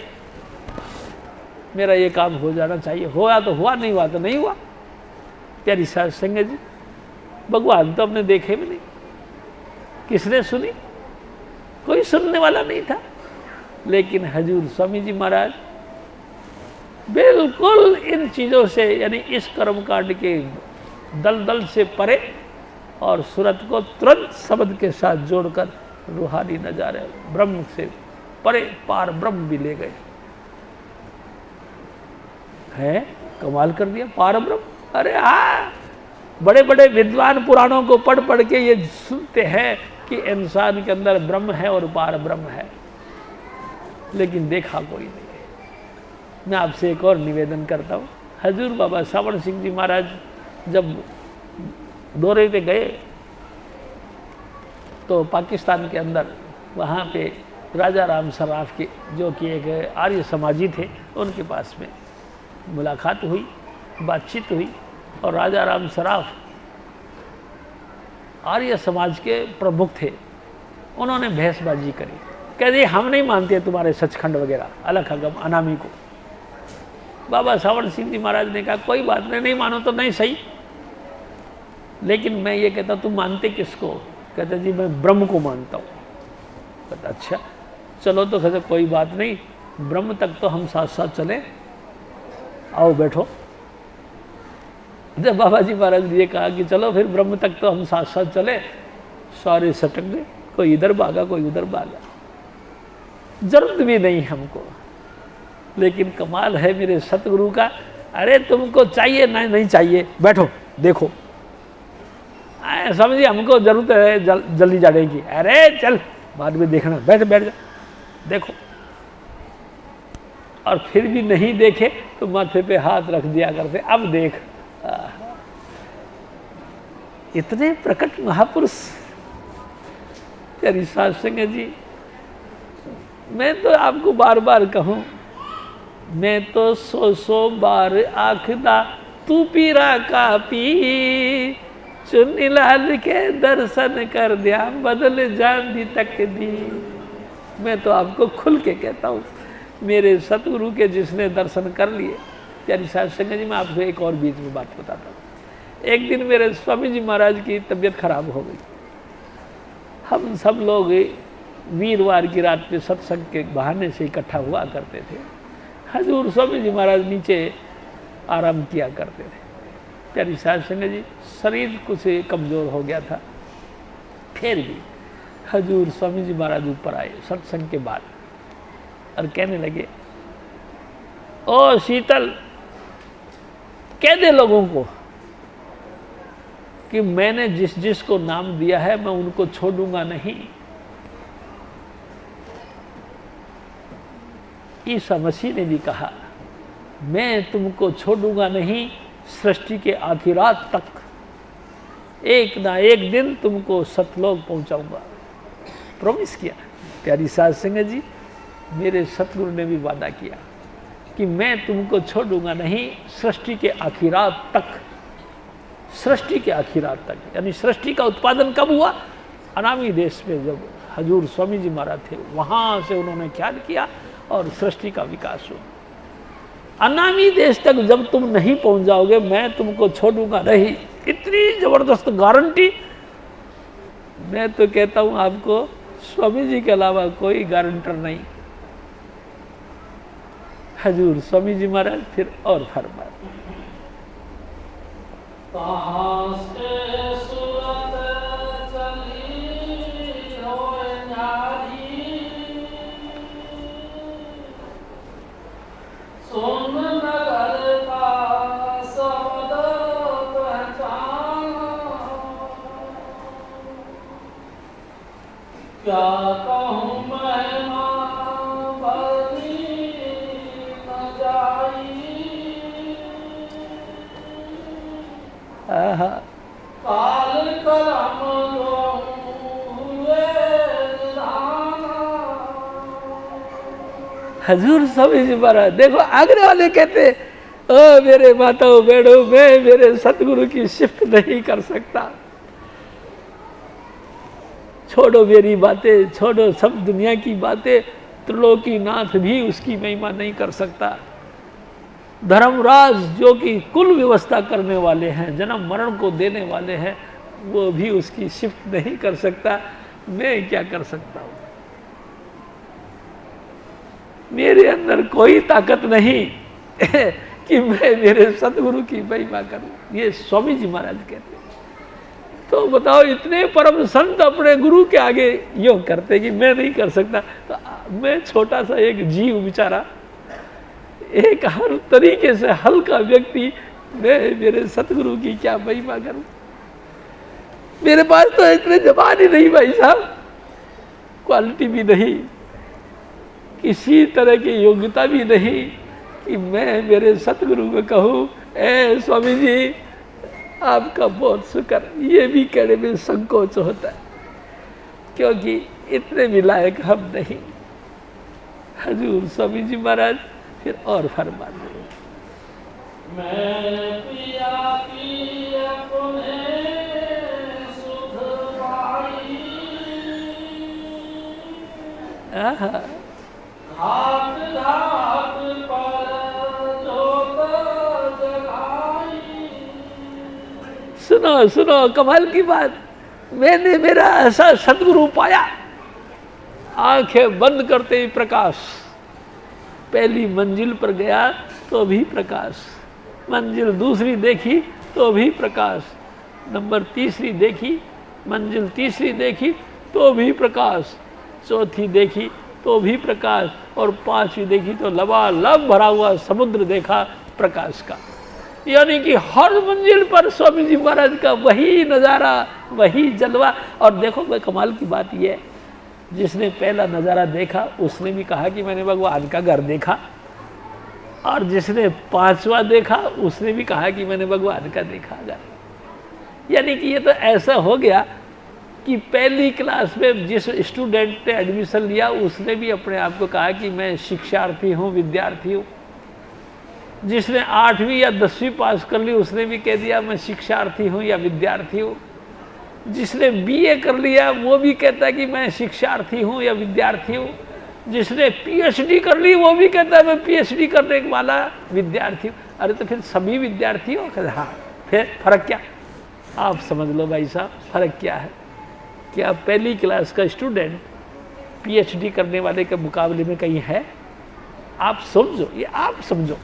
मेरा ये काम हो जाना चाहिए। हुआ तो हुआ, नहीं हुआ तो नहीं हुआ। प्यारी साध संगत जी, भगवान तो हमने देखे भी नहीं, किसने सुनी? कोई सुनने वाला नहीं था। लेकिन हजूर स्वामी जी महाराज बिल्कुल इन चीज़ों से, यानी इस कर्मकांड के दलदल से परे, और सूरत को तुरंत शब्द के साथ जोड़कर रूहानी नजारे ब्रह्म से परे पार ब्रह्म भी ले गए। है कमाल कर दिया, पार ब्रह्म। अरे हाँ, बड़े बड़े विद्वान पुराणों को पढ़ पढ़ के ये सुनते हैं, कि इंसान के अंदर ब्रह्म है और पार ब्रह्म है, लेकिन देखा कोई नहीं है। मैं आपसे एक और निवेदन करता हूँ, हजूर बाबा सावण सिंह जी महाराज जब दौरे पे गए तो पाकिस्तान के अंदर वहाँ पे राजा राम सराफ के जो कि एक आर्य समाजी थे, उनके पास में मुलाकात हुई, बातचीत हुई, और राजा राम सराफ आर्य समाज के प्रमुख थे। उन्होंने बहसबाजी करी, कह दी हम नहीं मानते तुम्हारे सचखंड वगैरह अलग अगम अनामी को। बाबा सावण सिंह जी महाराज ने कहा कोई बात नहीं मानो तो नहीं सही, लेकिन मैं ये कहता तुम मानते किसको? कहते जी मैं ब्रह्म को मानता हूँ। कहता अच्छा चलो, तो कहते कोई बात नहीं, ब्रह्म तक तो हम साथ साथ चले, आओ बैठो। जब बाबा जी महाराज ने ये कहा कि चलो फिर ब्रह्म तक तो हम साथ साथ चले, सारे सटक गए, कोई इधर भागा कोई उधर भागा, जरूरत भी नहीं हमको। लेकिन कमाल है मेरे सतगुरु का, अरे तुमको चाहिए नहीं चाहिए, बैठो देखो, समझिए हमको जरूरत है जल्दी जाने की, अरे चल बाद में देखना, बैठ जा देखो। और फिर भी नहीं देखे तो माथे पे हाथ रख दिया करते, अब देख। इतने प्रकट महापुरुष प्यारी साध संगत जी। मैं तो आपको बार बार कहूं, मैं तो 100 बार आखदा तू पीरा का पी, चुन्नीलाल के दर्शन कर दिया बदल जान तक दी। मैं तो आपको खुल के कहता हूँ, मेरे सतगुरु के जिसने दर्शन कर लिए। प्यारी साध संगत जी, मैं आपको एक और बीच में बात बताता हूँ। एक दिन मेरे स्वामी जी महाराज की तबीयत खराब हो गई। हम सब लोग वीरवार की रात पे सत्संग के बहाने से इकट्ठा हुआ करते थे। हजूर स्वामी जी महाराज नीचे आराम किया करते थे। प्यारी साध संगत जी, शरीर कुछ कमज़ोर हो गया था, फिर भी हजूर स्वामी जी महाराज ऊपर आए सत्संग के बाद और कहने लगे, ओ शीतल, कह दे लोगों को कि मैंने जिस जिस को नाम दिया है मैं उनको छोड़ूंगा नहीं। ईसा मसीह ने भी कहा, मैं तुमको छोड़ूंगा नहीं सृष्टि के आखिरात तक, एक ना एक दिन तुमको सतलोक पहुंचाऊंगा, प्रॉमिस किया। प्यारी साध संगत जी, मेरे सतगुरु ने भी वादा किया कि मैं तुमको छोड़ूंगा नहीं सृष्टि के आखिरात तक। सृष्टि के आखिरात तक यानी सृष्टि का उत्पादन कब हुआ? अनामी देश में जब हजूर स्वामी जी महाराज थे, वहां से उन्होंने ख्याल किया और सृष्टि का विकास हुआ। अनामी देश तक जब तुम नहीं पहुंच जाओगे मैं तुमको छोड़ूंगा नहीं। इतनी जबरदस्त गारंटी। मैं तो कहता हूं आपको, स्वामी जी के अलावा कोई गारंटर नहीं। हजूर स्वामी जी महाराज फिर और फरमाए, कहाँ से सूरत चली हो न्यारी, सुन नगर का शब्द पहचान, क्या कहूँ महिमा बनी न जाई, काल करम हुए निधाना। हजूर स्वामी जी महाराज देखो, आगरे वाले कहते, ओ मेरे माताओं बहनों, मैं मेरे सतगुरु की शिफ्ट नहीं कर सकता। छोड़ो मेरी बातें, छोड़ो सब दुनिया की बातें, त्रिलोकीनाथ भी उसकी महिमा नहीं कर सकता। धर्मराज जो कि कुल व्यवस्था करने वाले हैं, जन्म मरण को देने वाले हैं, वो भी उसकी शिफ्ट नहीं कर सकता। मैं क्या कर सकता हूँ? मेरे अंदर कोई ताकत नहीं कि मैं मेरे सतगुरु की महिमा करूं। ये स्वामी जी महाराज कहते हैं। तो बताओ, इतने परम संत अपने गुरु के आगे योग करते कि मैं नहीं कर सकता, तो मैं छोटा सा एक जीव बेचारा, एक हर तरीके से हल्का व्यक्ति, मैं मेरे सतगुरु की क्या महिमा करूं? मेरे पास तो इतने जबान ही नहीं भाई साहब, क्वालिटी भी नहीं, किसी तरह की योग्यता भी नहीं कि मैं मेरे सतगुरु को कहूँ, ए स्वामी जी आपका बहुत शुक्र। ये भी कहने में संकोच होता है, क्योंकि इतने भी लायक हम नहीं। हजूर स्वामी जी महाराज फिर और फरमा दे, मैं पिया की अपने सुध पाई, घाट घाट पर जोत जगाई। सुनो सुनो कमाल की बात, मैंने मेरा ऐसा सदगुरु पाया, आंखें बंद करते ही प्रकाश। पहली मंजिल पर गया तो भी प्रकाश, मंजिल दूसरी देखी तो भी प्रकाश, नंबर तीसरी देखी, मंजिल तीसरी देखी तो भी प्रकाश, चौथी देखी तो भी प्रकाश, और पांचवी देखी तो लबालब भरा हुआ समुद्र देखा प्रकाश का। यानी कि हर मंजिल पर स्वामी जी महाराज का वही नज़ारा, वही जलवा। और देखो भाई कमाल की बात यह है, जिसने पहला नज़ारा देखा उसने भी कहा कि मैंने भगवान का घर देखा, और जिसने पांचवा देखा उसने भी कहा कि मैंने भगवान का देखा घर। यानी कि ये तो ऐसा हो गया कि पहली क्लास में जिस स्टूडेंट ने एडमिशन लिया उसने भी अपने आप को कहा कि मैं शिक्षार्थी हूँ, विद्यार्थी हूँ। जिसने 8वीं या 10वीं पास कर ली उसने भी कह दिया मैं शिक्षार्थी हूँ या विद्यार्थी हूँ। जिसने बीए कर लिया वो भी कहता है कि मैं शिक्षार्थी हूँ या विद्यार्थी हूँ। जिसने पीएचडी कर ली वो भी कहता है मैं पीएचडी करने वाला विद्यार्थी हूँ। अरे तो फिर सभी विद्यार्थी हो? कहते हाँ। फिर फर्क क्या? आप समझ लो भाई साहब, फर्क क्या है? क्या पहली क्लास का स्टूडेंट पीएचडी करने वाले के मुकाबले में कहीं है? आप समझो, ये आप समझो।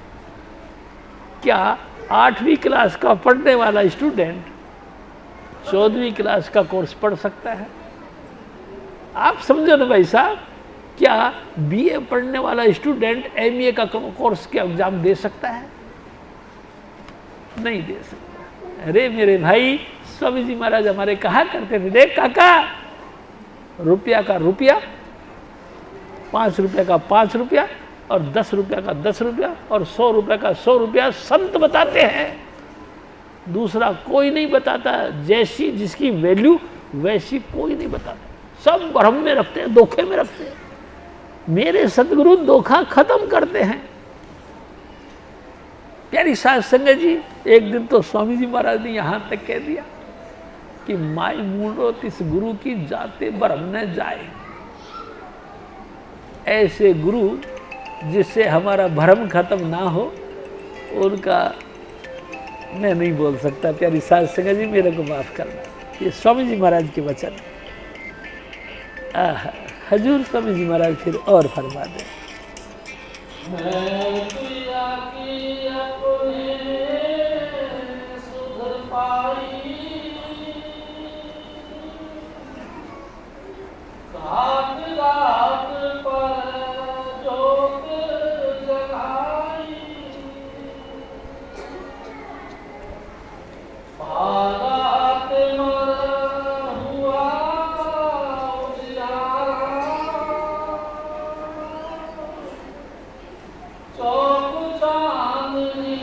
क्या 8वीं क्लास का पढ़ने वाला स्टूडेंट 14वीं क्लास का कोर्स पढ़ सकता है? आप समझो ना भाई साहब। क्या बीए पढ़ने वाला स्टूडेंट एमए का कोर्स के एग्जाम दे सकता है? नहीं दे सकता। अरे मेरे भाई, स्वामी जी महाराज हमारे कहा करते थे, देख काका, रुपया का रुपया, 5 रुपये का 5 रुपया, और 10 रुपये का 10 रुपया, और 100 रुपये का 100 रुपया संत बताते हैं। दूसरा कोई नहीं बताता। जैसी जिसकी वैल्यू वैसी कोई नहीं बताता। सब भ्रम में रखते हैं, धोखे में रखते हैं। मेरे सतगुरु धोखा खत्म करते हैं। प्यारी साध संगत जी, एक दिन तो स्वामी जी महाराज ने यहाँ तक कह दिया कि माई मूलो तिस गुरु की जाते भ्रम न जाए। ऐसे गुरु जिससे हमारा भ्रम खत्म ना हो, उनका मैं नहीं बोल सकता। प्यारी साध संगत जी, मेरे को माफ़ करना। ये स्वामी जी महाराज के वचन। हजूर स्वामी जी महाराज फिर और फरमा दें, मैं पिया की अपने सुध पाई, घाट घाट पर जोत जगाई, बारात मर हुआ उजियारा, चौक चांदनी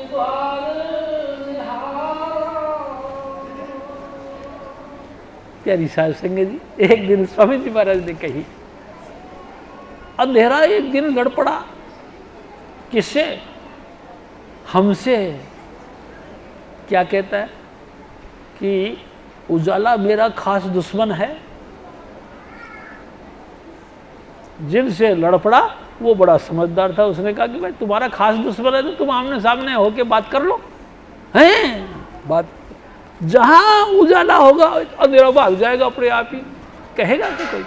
द्वार निहारा। प्यारी साध संगत जी, एक दिन स्वामी जी महाराज ने कही, अंधेरा एक दिन लड़ पड़ा। किससे? हमसे। क्या कहता है कि उजाला मेरा खास दुश्मन है। जिनसे लड़ पड़ा वो बड़ा समझदार था। उसने कहा कि भाई तुम्हारा खास दुश्मन है तो तुम आमने सामने होके बात कर लो। हैं बात, जहां उजाला होगा अंधेरा भाग जाएगा अपने आप ही। कहेगा कि कोई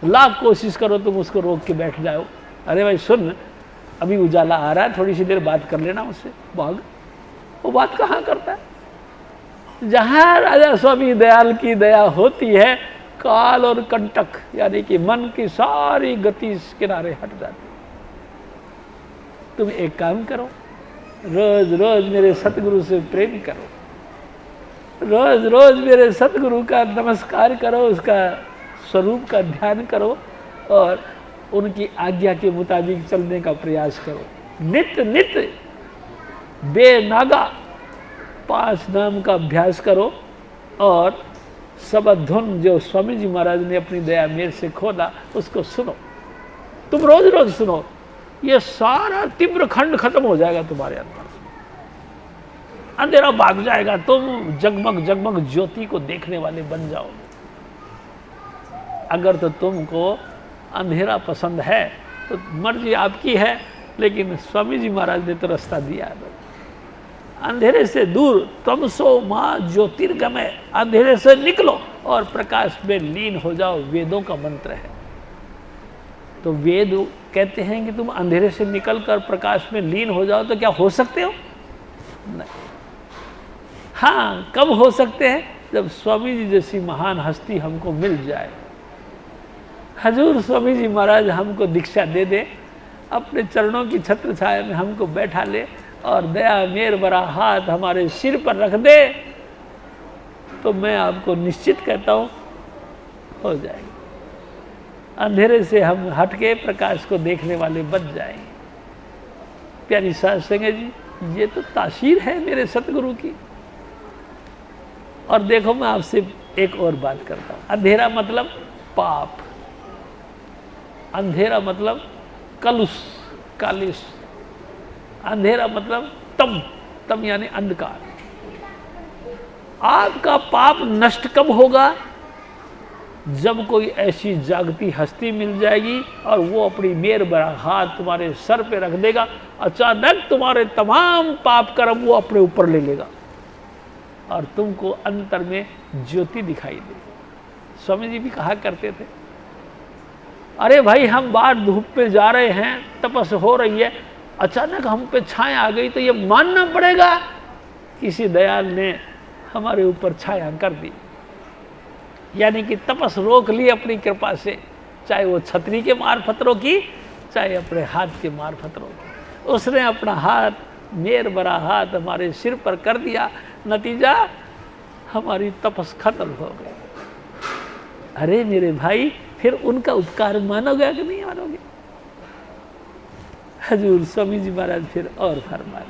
लाख कोशिश करो तुम उसको रोक के बैठ जाओ। अरे भाई सुन, अभी उजाला आ रहा है, थोड़ी सी देर बात कर लेना उससे। भाग, वो बात कहाँ करता है? जहां राजा स्वामी दयाल की दया होती है, काल और कंटक यानी कि मन की सारी गति किनारे हट जाती। तुम एक काम करो, रोज रोज मेरे सतगुरु से प्रेम करो। रोज रोज मेरे सतगुरु का नमस्कार करो, उसका स्वरूप का ध्यान करो और उनकी आज्ञा के मुताबिक चलने का प्रयास करो। नित्य नित्य बेनागा 5 नाम का अभ्यास करो और सबधुन जो स्वामी जी महाराज ने अपनी दया मेर से खोला उसको सुनो। तुम रोज रोज सुनो, ये सारा तीव्र खंड खत्म हो जाएगा तुम्हारे अंदर, अंधेरा भाग जाएगा, तुम जगमग जगमग ज्योति को देखने वाले बन जाओगे। अगर तो तुमको अंधेरा पसंद है तो मर्जी आपकी है, लेकिन स्वामी जी महाराज ने तो रास्ता दिया है। अंधेरे से दूर, तमसो माँ ज्योतिर्गमय, अंधेरे से निकलो और प्रकाश में लीन हो जाओ, वेदों का मंत्र है। तो वेद कहते हैं कि तुम अंधेरे से निकलकर प्रकाश में लीन हो जाओ, तो क्या हो सकते हो? नहीं। हाँ, कब हो सकते हैं? जब स्वामी जी जैसी महान हस्ती हमको मिल जाए। हजूर स्वामी जी महाराज हमको दीक्षा दे दे, अपने चरणों की छत्र छाया में हमको बैठा ले और दया मेर बरा हाथ हमारे सिर पर रख दे, तो मैं आपको निश्चित कहता हूँ हो जाएगी। अंधेरे से हम हटके प्रकाश को देखने वाले बन जाएंगे। प्यारी साध संगत जी, ये तो तासीर है मेरे सतगुरु की। और देखो, मैं आपसे एक और बात करता हूँ। अंधेरा मतलब पाप, अंधेरा मतलब कलुष कालिश, अंधेरा मतलब तम यानी अंधकार। आपका पाप नष्ट कब होगा? जब कोई ऐसी जागती हस्ती मिल जाएगी और वो अपनी मेर भरा हाथ तुम्हारे सर पे रख देगा, अचानक तुम्हारे तमाम पाप कर्म वो अपने ऊपर ले लेगा और तुमको अंतर में ज्योति दिखाई देगी। स्वामी जी भी कहा करते थे, अरे भाई हम बाहर धूप पे जा रहे हैं, तपस हो रही है, अचानक हम पे छाया आ गई तो ये मानना पड़ेगा किसी दयाल ने हमारे ऊपर छाया कर दी। यानी कि तपस रोक ली अपनी कृपा से, चाहे वो छतरी के मार्फत रोकी, चाहे अपने हाथ के मार्फत रोकी। उसने अपना हाथ, मेर बरा हाथ हमारे सिर पर कर दिया, नतीजा हमारी तपस खत्म हो गई। अरे मेरे भाई, फिर उनका उपकार मानोगे कि नहीं मानोगे? हजूर स्वामी जी महाराज फिर और फरमाए,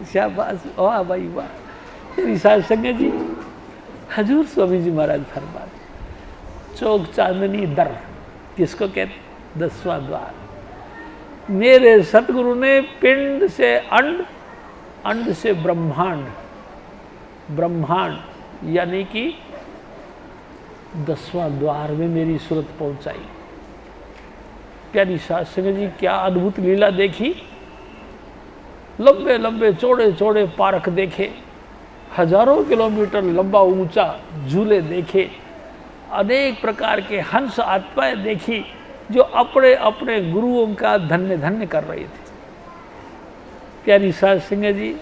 शाबाश, वाह भाई वाह। मेरी साध संगत जी, हजूर स्वामी जी महाराज फरमाते, चौक चांदनी दर किसको कहते? 10वां द्वार। मेरे सतगुरु ने पिंड से अंड, अंड से ब्रह्मांड, ब्रह्मांड यानी कि 10वां द्वार में मेरी सूरत पहुंचाई। प्यारी साध संगत जी, क्या अद्भुत लीला देखी। लंबे लंबे चौड़े चौड़े पार्क देखे, हजारों किलोमीटर लंबा ऊंचा झूले देखे, अनेक प्रकार के हंस आत्माएं देखी जो अपने अपने गुरुओं का धन्य धन्य कर रहे थे। प्यारी साध संगत जी,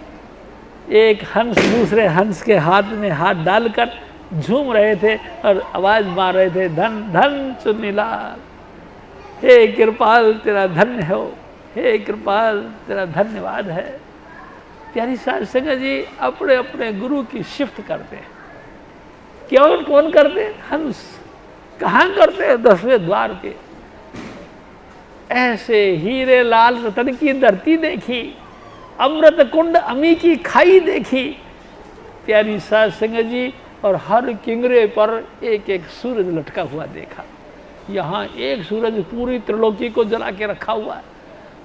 एक हंस दूसरे हंस के हाथ में हाथ डालकर झूम रहे थे और आवाज मार रहे थे, धन धन चुन्नीलाल, हे कृपाल तेरा धन्य हो, हे कृपाल तेरा धन्यवाद है। प्यारी साध संगत जी, अपने अपने गुरु की शिफ्ट करते हैं। क्यों? कौन करते? हंस। कहाँ करते हैं? 10वें द्वार पे। ऐसे हीरे लाल रतन की धरती देखी, अमृत कुंड अमी की खाई देखी। प्यारी साध संगत जी, और हर किंगरे पर एक एक सूरज लटका हुआ देखा। यहाँ एक सूरज पूरी त्रिलोकी को जला के रखा हुआ है,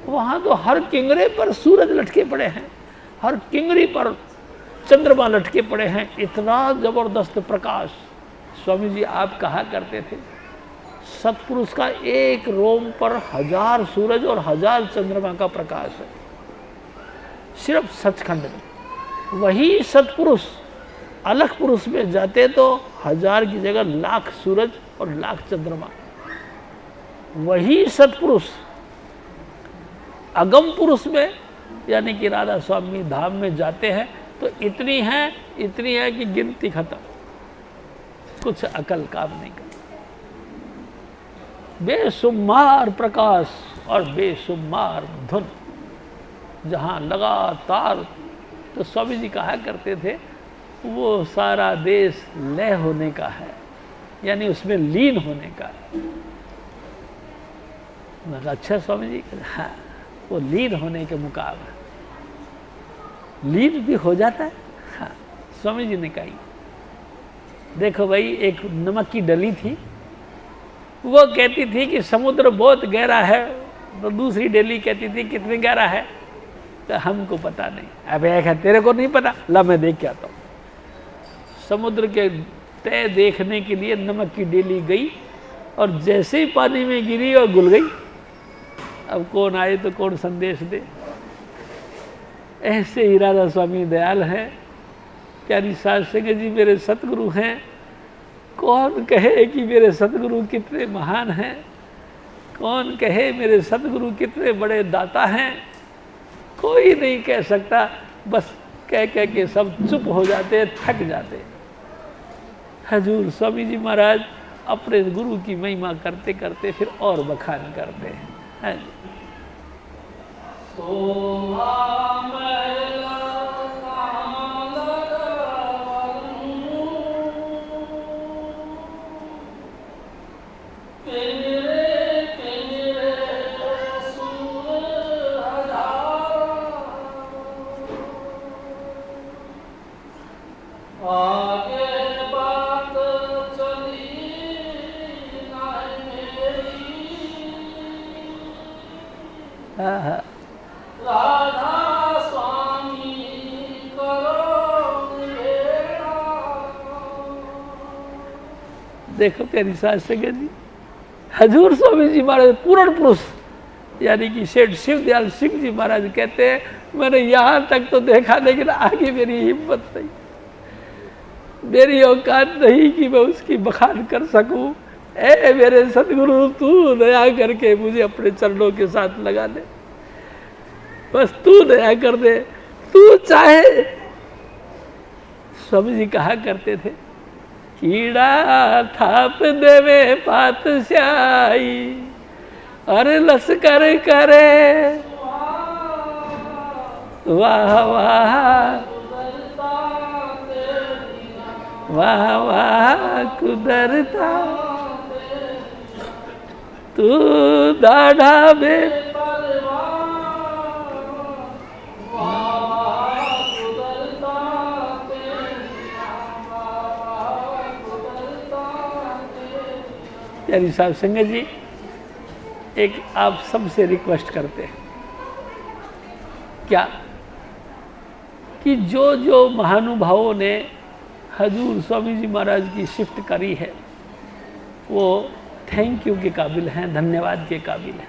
वहाँ तो हर किंगरे पर सूरज लटके पड़े हैं, हर किंगरी पर चंद्रमा लटके पड़े हैं। इतना जबरदस्त प्रकाश। स्वामी जी आप कहा करते थे, सतपुरुष का एक रोम पर 1000 सूरज और 1000 चंद्रमा का प्रकाश है, सिर्फ सचखंड में। वही सतपुरुष अलख पुरुष में जाते तो 1000 की जगह लाख सूरज और लाख चंद्रमा। वही सतपुरुष अगम पुरुष में यानी कि राधा स्वामी धाम में जाते हैं तो इतनी है कि गिनती खत्म, कुछ अकल काम नहीं करती। बेशुमार प्रकाश और बेशुमार धुन, जहाँ लगातार, तो स्वामी जी कहा करते थे वो सारा देश लय होने का है, यानी उसमें लीन होने का है। मैं कहा अच्छा स्वामी जी, हाँ वो लीन होने के मुकाबले लीन भी हो जाता है। हाँ स्वामी जी ने कही, देखो भाई एक नमक की डली थी, वो कहती थी कि समुद्र बहुत गहरा है, तो दूसरी डली कहती थी कितने गहरा है, तो हमको पता नहीं। अबे एक है तेरे को नहीं पता, ला मैं देख के आता हूँ। समुद्र के तय देखने के लिए नमक की डेली गई और जैसे ही पानी में गिरी और घुल गई। अब कौन आए तो कौन संदेश दे। ऐसे ही राधा स्वामी दयाल हैं। प्यारी सास संगत जी मेरे सतगुरु हैं। कौन कहे कि मेरे सतगुरु कितने महान हैं, कौन कहे मेरे सतगुरु कितने बड़े दाता हैं, कोई नहीं कह सकता। बस कह कह के सब चुप हो जाते, थक जाते। हजूर स्वामी जी महाराज अपने गुरु की महिमा करते करते फिर और बखान करते हैं। हाँ जी। राधा स्वामी करो निवेड़ा। देखो प्यारी सास संगत जी, हजूर स्वामी जी महाराज पूर्ण पुरुष यानी कि सेठ शिवदयाल सिंह जी महाराज कहते हैं, मैंने यहाँ तक तो देखा लेकिन आगे मेरी हिम्मत नहीं, मेरी औकात नहीं कि मैं उसकी बखान कर सकूं। ए मेरे सतगुरु तू दया करके मुझे अपने चरणों के साथ लगा दे, बस तू दया कर दे, तू चाहे। स्वामी जी कहा करते थे, कीड़ा थाप देवे पातशाही अरे लश्कर करे वाह वाह वाह वाह कुदरता तू दाढ़ा में प्यारी साहब संगत जी, एक आप सबसे रिक्वेस्ट करते हैं क्या कि जो जो महानुभावों ने हजूर स्वामी जी महाराज की शिफ्ट करी है वो थैंक यू के काबिल हैं, धन्यवाद के काबिल हैं।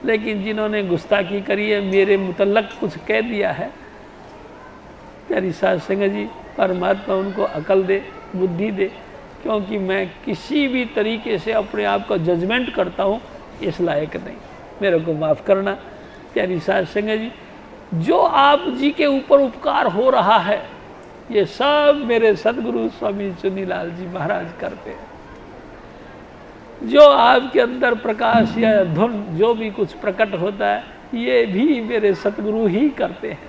लेकिन जिन्होंने गुस्ताखी करी है, मेरे मुतल्लक कुछ कह दिया है, प्यारी साध संगत जी परमात्मा उनको अकल दे, बुद्धि दे, क्योंकि मैं किसी भी तरीके से अपने आप का जजमेंट करता हूँ इस लायक नहीं, मेरे को माफ़ करना। प्यारी साध संगत जी, जो आप जी के ऊपर उपकार हो रहा है ये सब मेरे सदगुरु स्वामी चुन्नीलाल जी महाराज करते हैं। जो आपके अंदर प्रकाश या धुन जो भी कुछ प्रकट होता है ये भी मेरे सतगुरु ही करते हैं।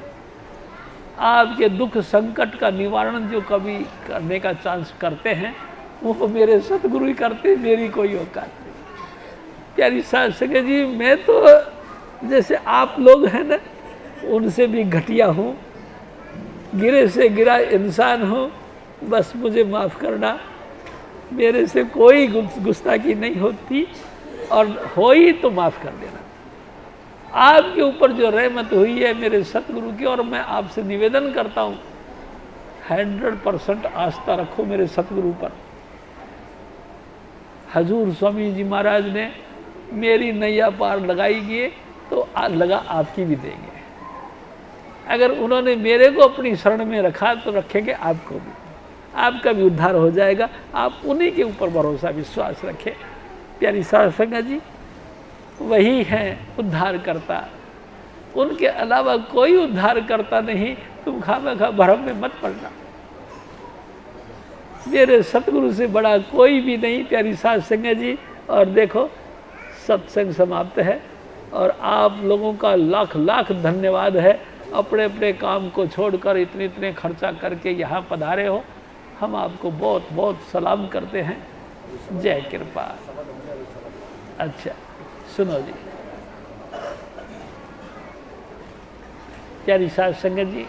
आपके दुख संकट का निवारण जो कभी करने का चांस करते हैं वो मेरे सतगुरु ही करते, मेरी कोई औकात नहीं। प्यारी साध संगत जी, मैं तो जैसे आप लोग हैं ना उनसे भी घटिया हूँ, गिरे से गिरा इंसान हूँ, बस मुझे माफ़ करना। मेरे से कोई गुस्ताखी नहीं होती और हो ही तो माफ़ कर देना। आपके ऊपर जो रहमत हुई है मेरे सतगुरु की, और मैं आपसे निवेदन करता हूँ 100% आस्था रखो मेरे सतगुरु पर। हजूर स्वामी जी महाराज ने मेरी नैया पार लगाएगी तो लगा आपकी भी देंगे। अगर उन्होंने मेरे को अपनी शरण में रखा तो रखेंगे आपको भी, आपका भी उद्धार हो जाएगा। आप उन्हीं के ऊपर भरोसा विश्वास रखें। प्यारी साध संगत जी, वही हैं उद्धार करता, उनके अलावा कोई उद्धार करता नहीं। तुम खामखा भ्रम में मत पड़ना। मेरे सतगुरु से बड़ा कोई भी नहीं प्यारी साध संगत जी। और देखो सत्संग समाप्त है और आप लोगों का लाख लाख धन्यवाद है। अपने अपने काम को छोड़कर इतने इतने खर्चा करके यहाँ पधारे हो। हम आपको बहुत बहुत सलाम करते हैं। जय कृपा। अच्छा सुनो जी, प्यारी साध संगत जी,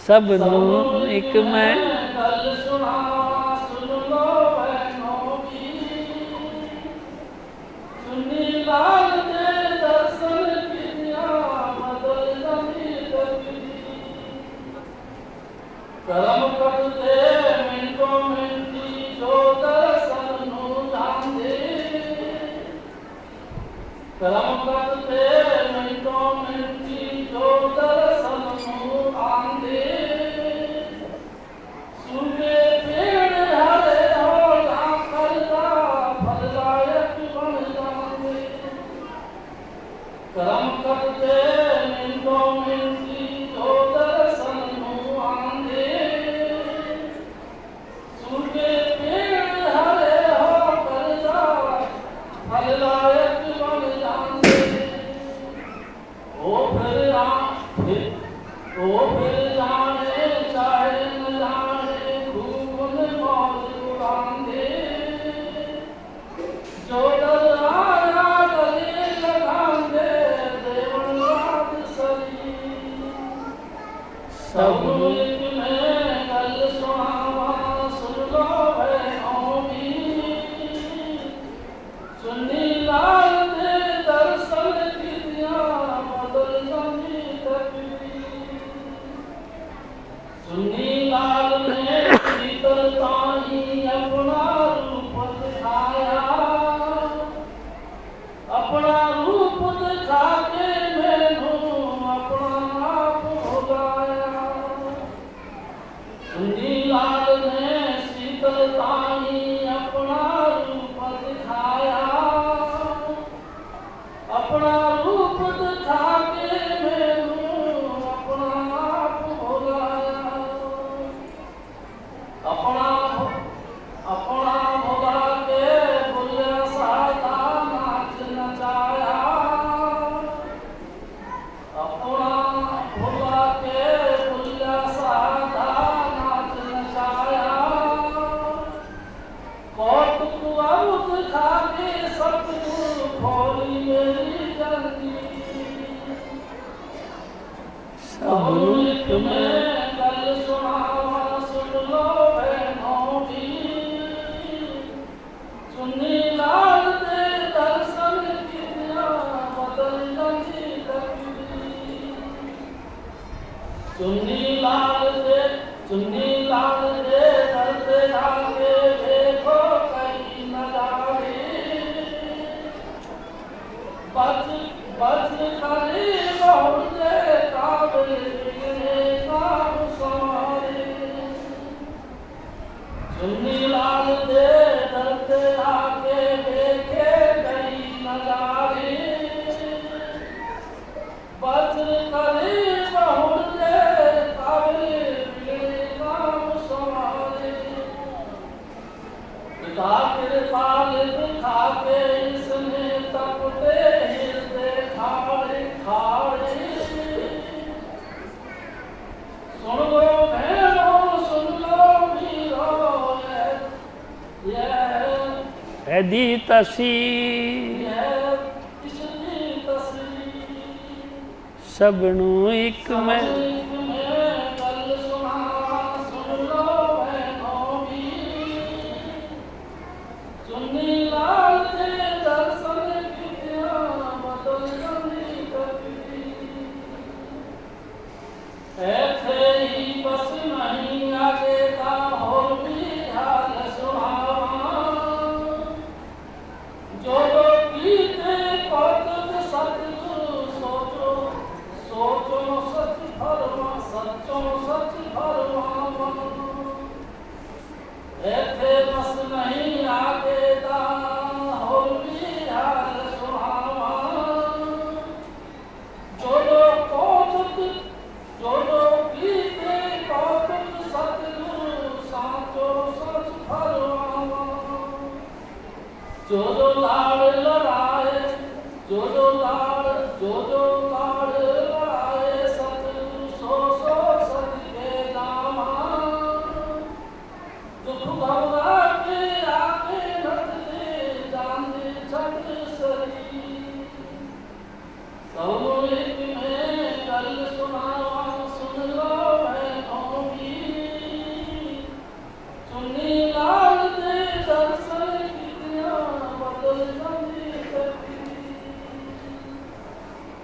सब नू एक मैं करम करते मिनटो मिनटी जो दर्शन नु जांदे, करम करते मिनटो मिनटी जो दर्शन नु आंदे, सुने पेड़ हरे हो लाखरदा फलदायक बन जांदे, करम करते मिनटो मिनटी जो दर्शन नु आंदे, सुने पेड़ हरे हो फलदा फलदायक बन जांदे। ओ फिर जाने चाहे न जाने खूब मौज उड़ांदे, जो दल आया गले लगांदे देवन रात सरी, सब एक में गल सुनावा सुन लो बहनों भी, सुन्नी लाल दे दर्शन की दिया बदल जानी तकदीर, सुन्नी लाल ने शीतलता ही अपना रूप दिखाया, अपना रूप दिखा के मैनू अपना आप भुलाया, सुन्नी लाल ने शीतलता ही अपना रूप दिखाया, अपना रूप दिखा के मैनू अपना आप भुलाया, अपना भुला के भुलिया सादा नाच नचाया, अपना भुला के भुलिया सादा नाच नचाया, कौतुक अवध खा के सतगुरु खोली मेरी जल्दी, सब में गल सुनावा सुन लो बहनों भी, सुन्नी लाल दे दर्शन की दिया बदल जानी तकदीर, सुन्नी लाल दे दर्द आके देखो कहीं नजारे, बच करे बहुत दे काबिल बिगड़े काम सवारे, सुन्नी लाल दे दर्द आके देखे कहीं नजारे, बच करे बहुत दे काबिल बिगड़े काम सवारे, पिता कृपाल दिखा के इसने तपते हृदय ठाड़े ठाड़े, सुन लो बहनों सुन लो मीरो है दी तसी सबनू एक मैं गल सुना सुन लो बहनों भी, सुन्नी लाल ऐसे बस नहीं आगे दा हो बिहार सुहावा जो कौतुक जो पीते कौतुक सतगुरु साचो सच फरमावा जो लाड़ लड़ाए जो लाड़ लड़ाए सतगुरु सो सच के नामा दुख भवरा के आके नटते जाने छट सरी सामूहिक में कल सुनावा सुन लो है नौमी सुनी लाल दे दर्शन कितिया बदल जाती करती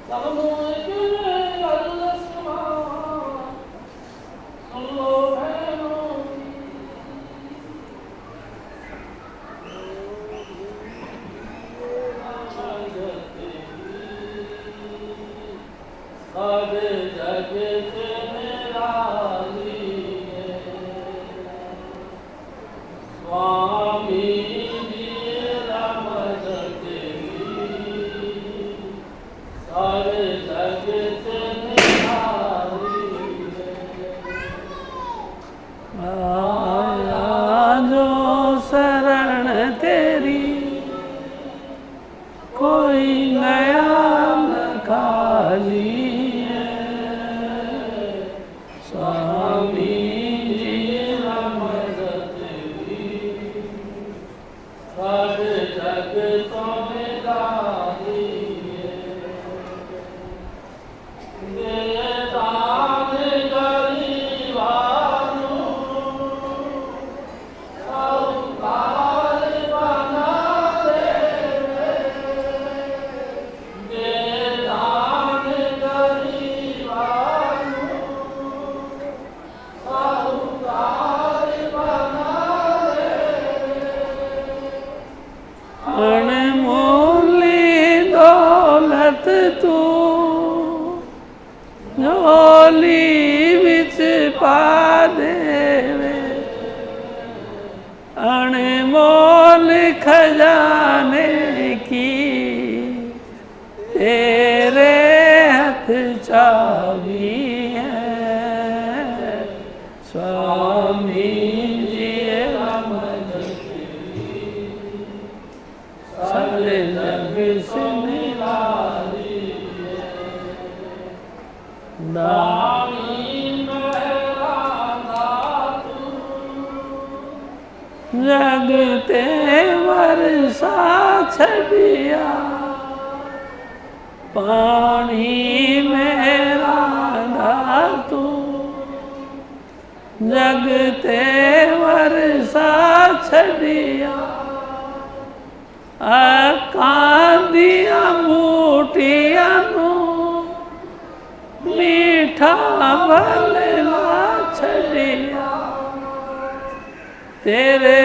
सामूहिक में कल सुनावा सुन लो है नौमी अब जग से निराली स्वामी जी रमज सारे जग से निराली आया जो शरण तेरी कोई नया न खाली स्वामी जी रमज सारे जग तो निराली दान गरीबानु साहूकार बना दे दान गरीबानु साहूकार बना अनमोली दौलत तू झोली विच पा देवे अनमोल खजाने की तेरे हाथ चाबी है स्वामी जी रमज सारे जग से निराली स्वामी मेरा दातू जगते वर्षा छड़िया पानी मेरा धातु जगते वर्षा छड़िया कांदिया बूटिया मीठा भलवा छड़िया तेरे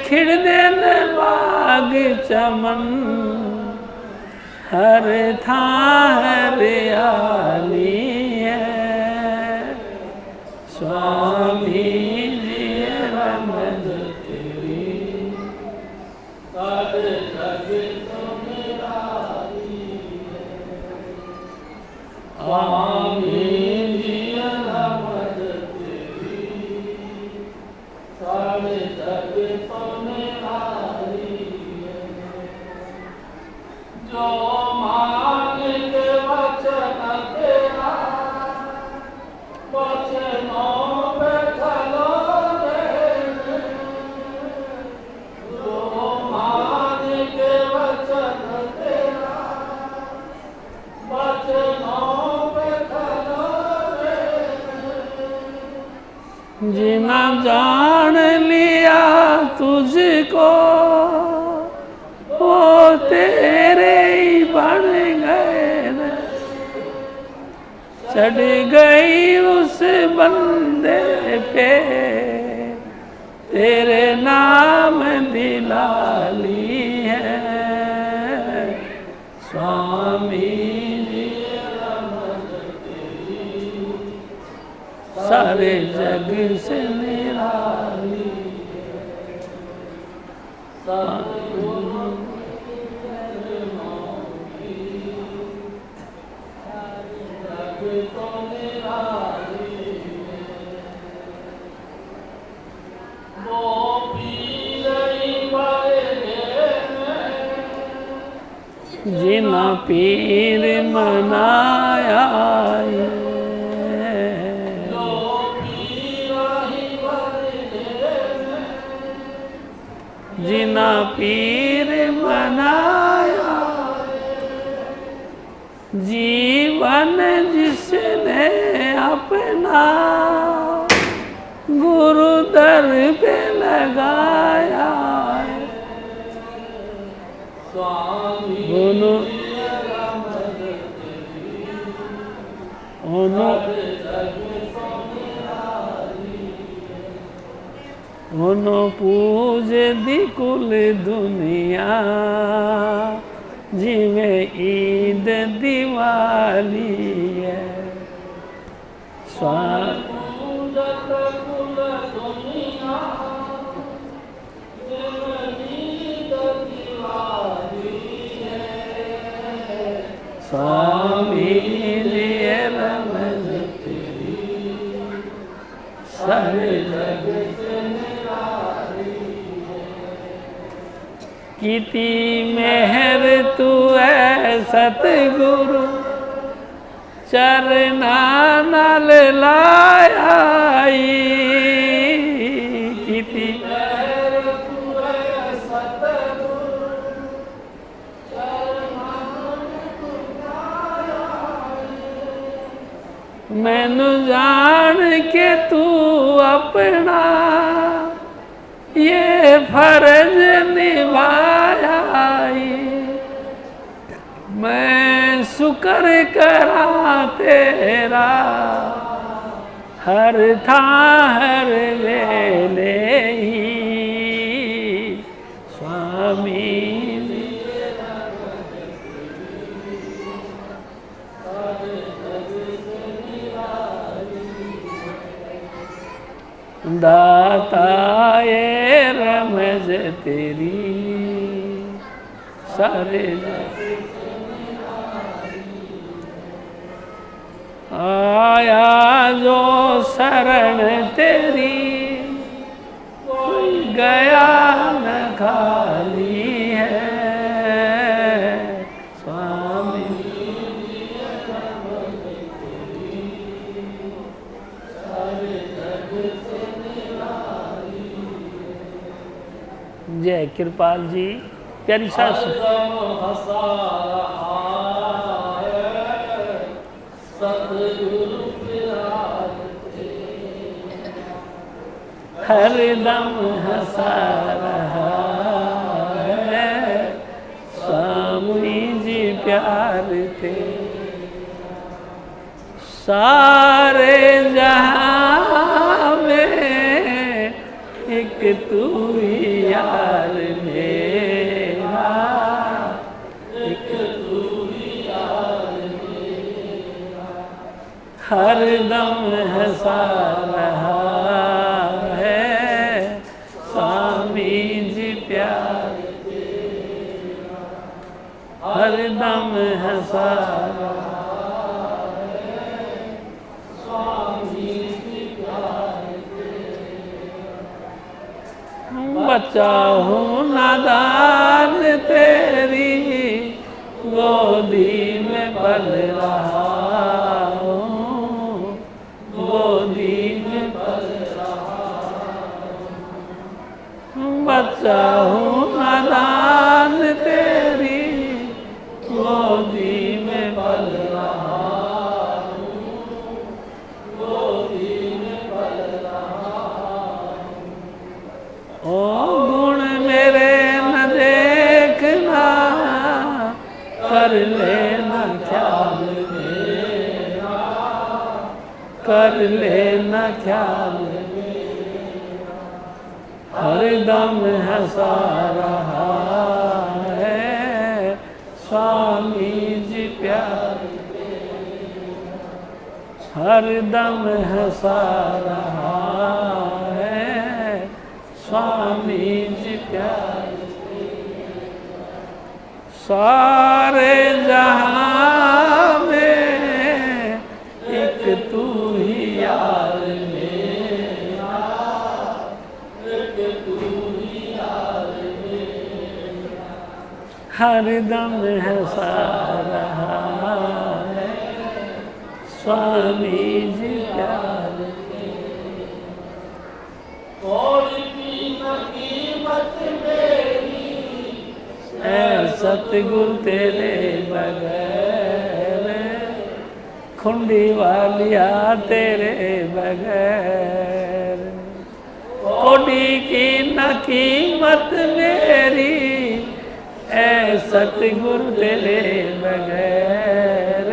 खिड़ने बाग चमन हर था हरियाली है स्वामी जी रमज तेरी सारे जग तो निराली स्वामी जी रमज तेरी सारे जग तो निराली जो मालिक वचन तेरा वचनों पे चलो जो मालिक वचन तेरा वचनों पे चलो जिना जान लिया तुझको वो तेरे ही बन गए न। चढ़ गई उस बंदे पे तेरे नाम दिलाली है स्वामी जी रमज तेरी सारे जग से निराली जिना पीर मनाया जिना पीर मनाया जीवन जिसने अपना गुरु दर पे लगाया उनो पूज दी कुल दुनिया जिमें ईद दिवाली है स्वामी लिए रमज तेरी सारे जग से निराली कीती मेहर तू है सतगुरु चरना नाल लाया कीती मैनू जान के तू अपना ये फर्ज निभाया मैं शुक्र करा तेरा हर था हर वेले ही स्वामी दाता ये रमज तेरी सारे आया जो शरण तेरी कोई गया न खाली है स्वामी जय कृपाल जी प्यारी सास हर दम हंसा रहा है स्वामी जी प्यार थे सारे जहां में एक तू ही यार मेरा एक तू ही यार मेरा हर दम हंसा रहा है स्वामी जी प्यार तेरा हर दम हंसा रहा है स्वामी जी प्यार बच्चा हूँ नादान तेरी गोदी में पल रहा हूँ गोदी में पल रहा हूँ बच्चा हूँ नादान तेरी गोदी में पल रहा हूँ गोदी में पल रहा हूँ ओ गुण मेरे न देखना कर लेना ख्याल मेरा कर लेना ख्याल मेरा हर दम हंसा रहा है स्वामी जी प्यार हर दम हंसा रहा है स्वामी जी प्यार सारे जहां में एक तू ही यार मेरा, एक तू ही यार मेरा, हर दम हंसा रहा है स्वामी जी प्यार और की न कीमत मेरी ऐ सतगुरु तेरे बगैर, खुंडी वालिया तेरे बगैर, कोडी की न कीमत मेरी ऐ सतगुरु तेरे बगैर,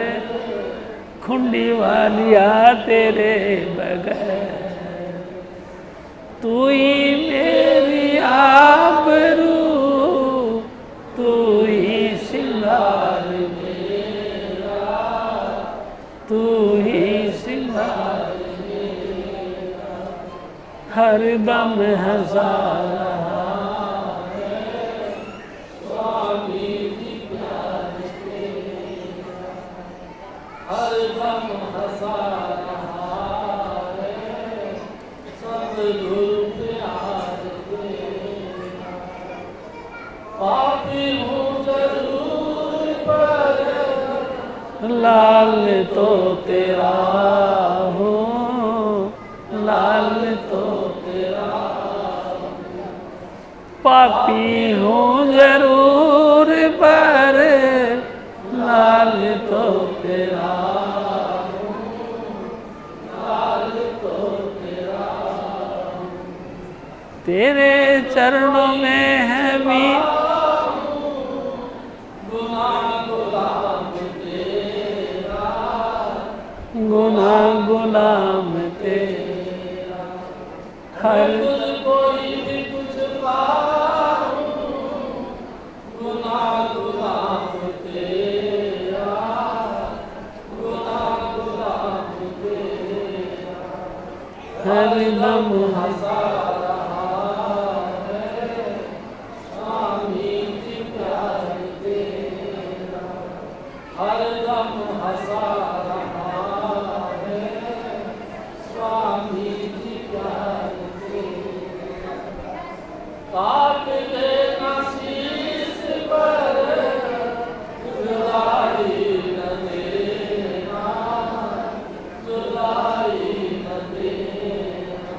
खुंडी वालिया तेरे बगैर, तू ही मेरी आबरू, तू ही सिंगार मेरा, तू ही सिंगार मेरा, हर दम हंसा रहा है स्वामी जी प्यार तेरा, हर दम हंसा रहा है सतगुरु प्यार तेरा। पापी हूँ जरूर पर लाल तो तेरा हो, लाल तो तेरा, पापी हूँ जरूर पर लाल तो तेरा, लाल तो तेरा, तेरे चरणों में है भी गुना गुलाम तेरा, हर कोई भी कुछ पाऊं गुनाह गुलाम तेरा, गुनाह गुलाम तेरा, हर दम हंसा रहा है स्वामी जी प्यार तेरा, हर दम हंसा रहा है स्वामी जी प्यार तेरा। काट देना शीश पर जुदाई न देना, जुदाई न देना,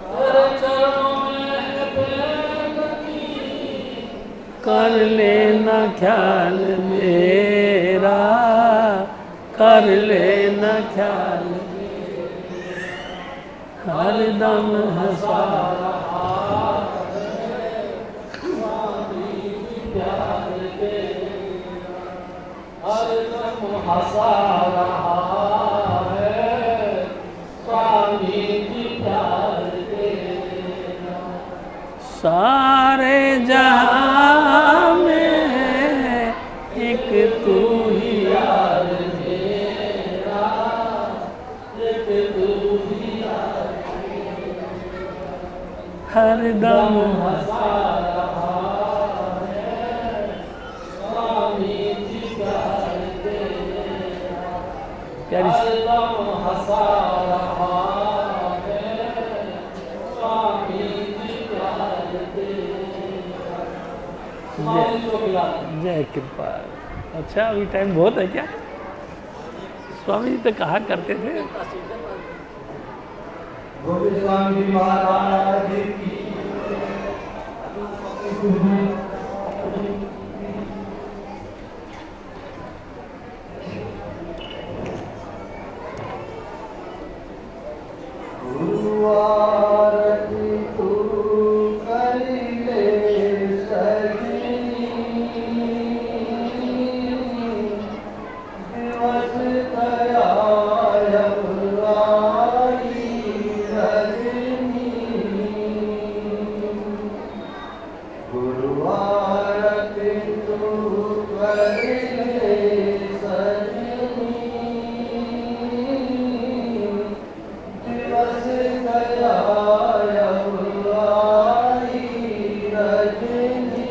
तेरे चरणों में है बेनती, कर लेना ख्याल मेरा, कर लेना ख्याल हर दम हंसा रहा है स्वामी जी प्यार तेरा, हर दम हंसा रहा है स्वामी जी प्यार तेरा। सारे जहां में एक तू ही यार मेरा, एक तू ही यार हर दम हंसा रहा है स्वामी जी प्यार तेरा, प्यारी हर दम हंसा रहा है स्वामी जी प्यार तेरा। स्वामी को खिला जय कृपा। अच्छा अभी टाइम बहुत है क्या? स्वामी जी तो कहा करते थे गोविंद स्वामी महाराज की गुरुवारती तू करिले सजनी, दिवस दया आई रजनी, गुरुवारती तू करिले सजनी, दिवस दया आई रजनी,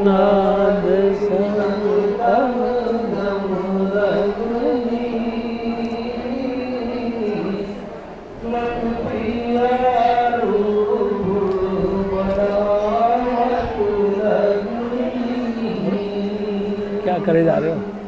नाद क्या करे जा रहे हो?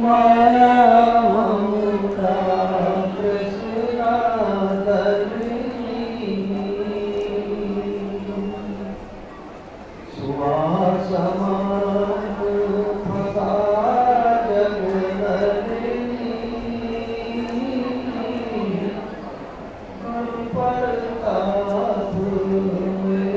माया ममता तृष्णा धरणी सुवास समान फसा जग नरनी परताप में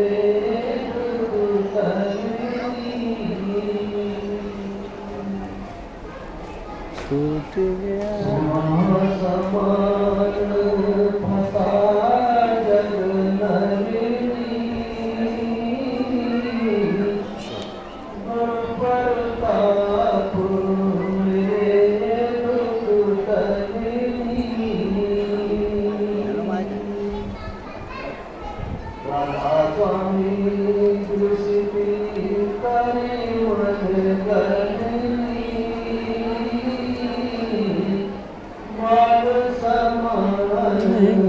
छूट गया समान फसा जग नरनी परताप में राधा स्वामी दृष्टि करे मन करनी बाल समान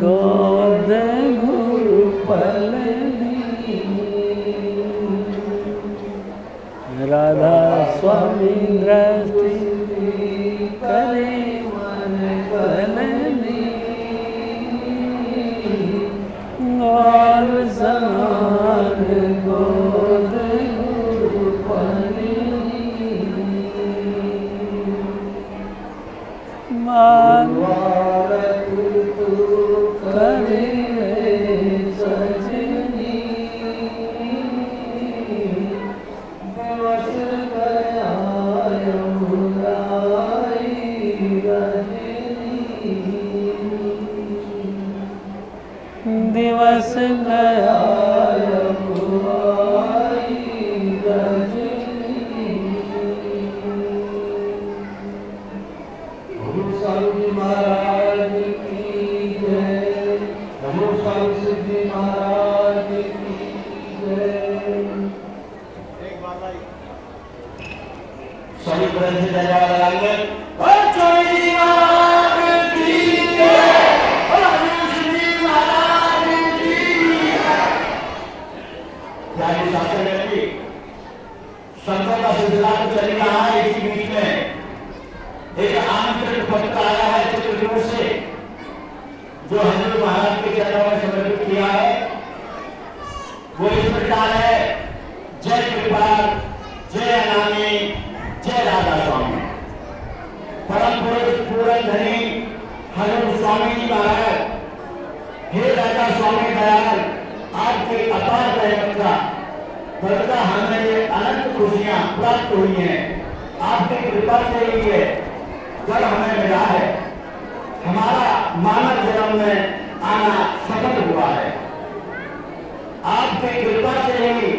गोद गुरु पलनी राधा स्वामी दृष्टि करे मन पलनी और समान गोद गुरु पलनी वारक तू करे सजनी दिवस गया यमुनाई रजनी दिवस गया यमुनाई रजनी गुरु साहब जी महाराज की जय गुरु साहब सिद्धि महाराज की जय सभी तरह से जयकार लगाएंगे और स्वामी जी महाराज की जय और हनुमान जी महाराज की जय शास्त्र में भी संतों का सिलसिला तो चल रहा है। इसी बीच में एक आमंत्रण पत्र आया है चित्रकूट से जो हजूर महाराज के चरणों में समर्पित किया है। वो इस प्रकार है जय कृपाल जय अनामी जय राधा स्वामी परम पुरुष पूरन धनी हजूर स्वामी जी महाराज हे राधा स्वामी दयाल आपके अपार रहमत का बदला हमें ये अनंत खुशियां प्राप्त हुई हैं। आपकी कृपा से ही ये जब हमें मिला है हमारा मानव जन्म में आना सफल हुआ है। आपकी कृपा से ही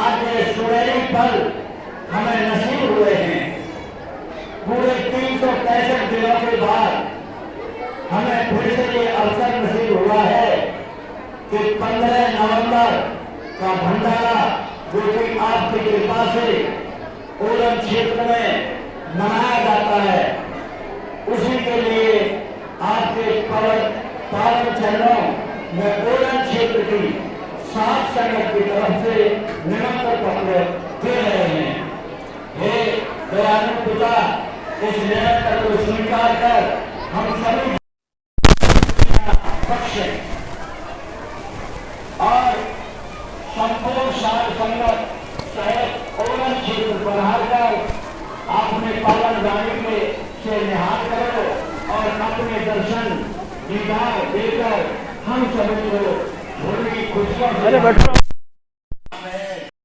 आज ये सुनहरे पल हमें नसीब हुए हैं। पूरे 365 दिनों के बाद हमें फिर से ये अवसर नसीब हुआ है कि 15 नवंबर का भंडारा जो कि आपकी कृपा से ओरम क्षेत्र में मनाया जाता है उसी के लिए आपके पावन चरणों में ओरम क्षेत्र की सात संगत की तरफ से निमंत्रण पत्र दे रहे हैं। हे दयालु पिता इस निमंत्रण को स्वीकार कर हम सभी बख्शे और संपूर्ण सार संगत सहित ओरम क्षेत्र पर हारकर आपने पावन वाणी के से निहार करो और अपने दर्शन दीदार देकर हम सभी को भोली खुशियों से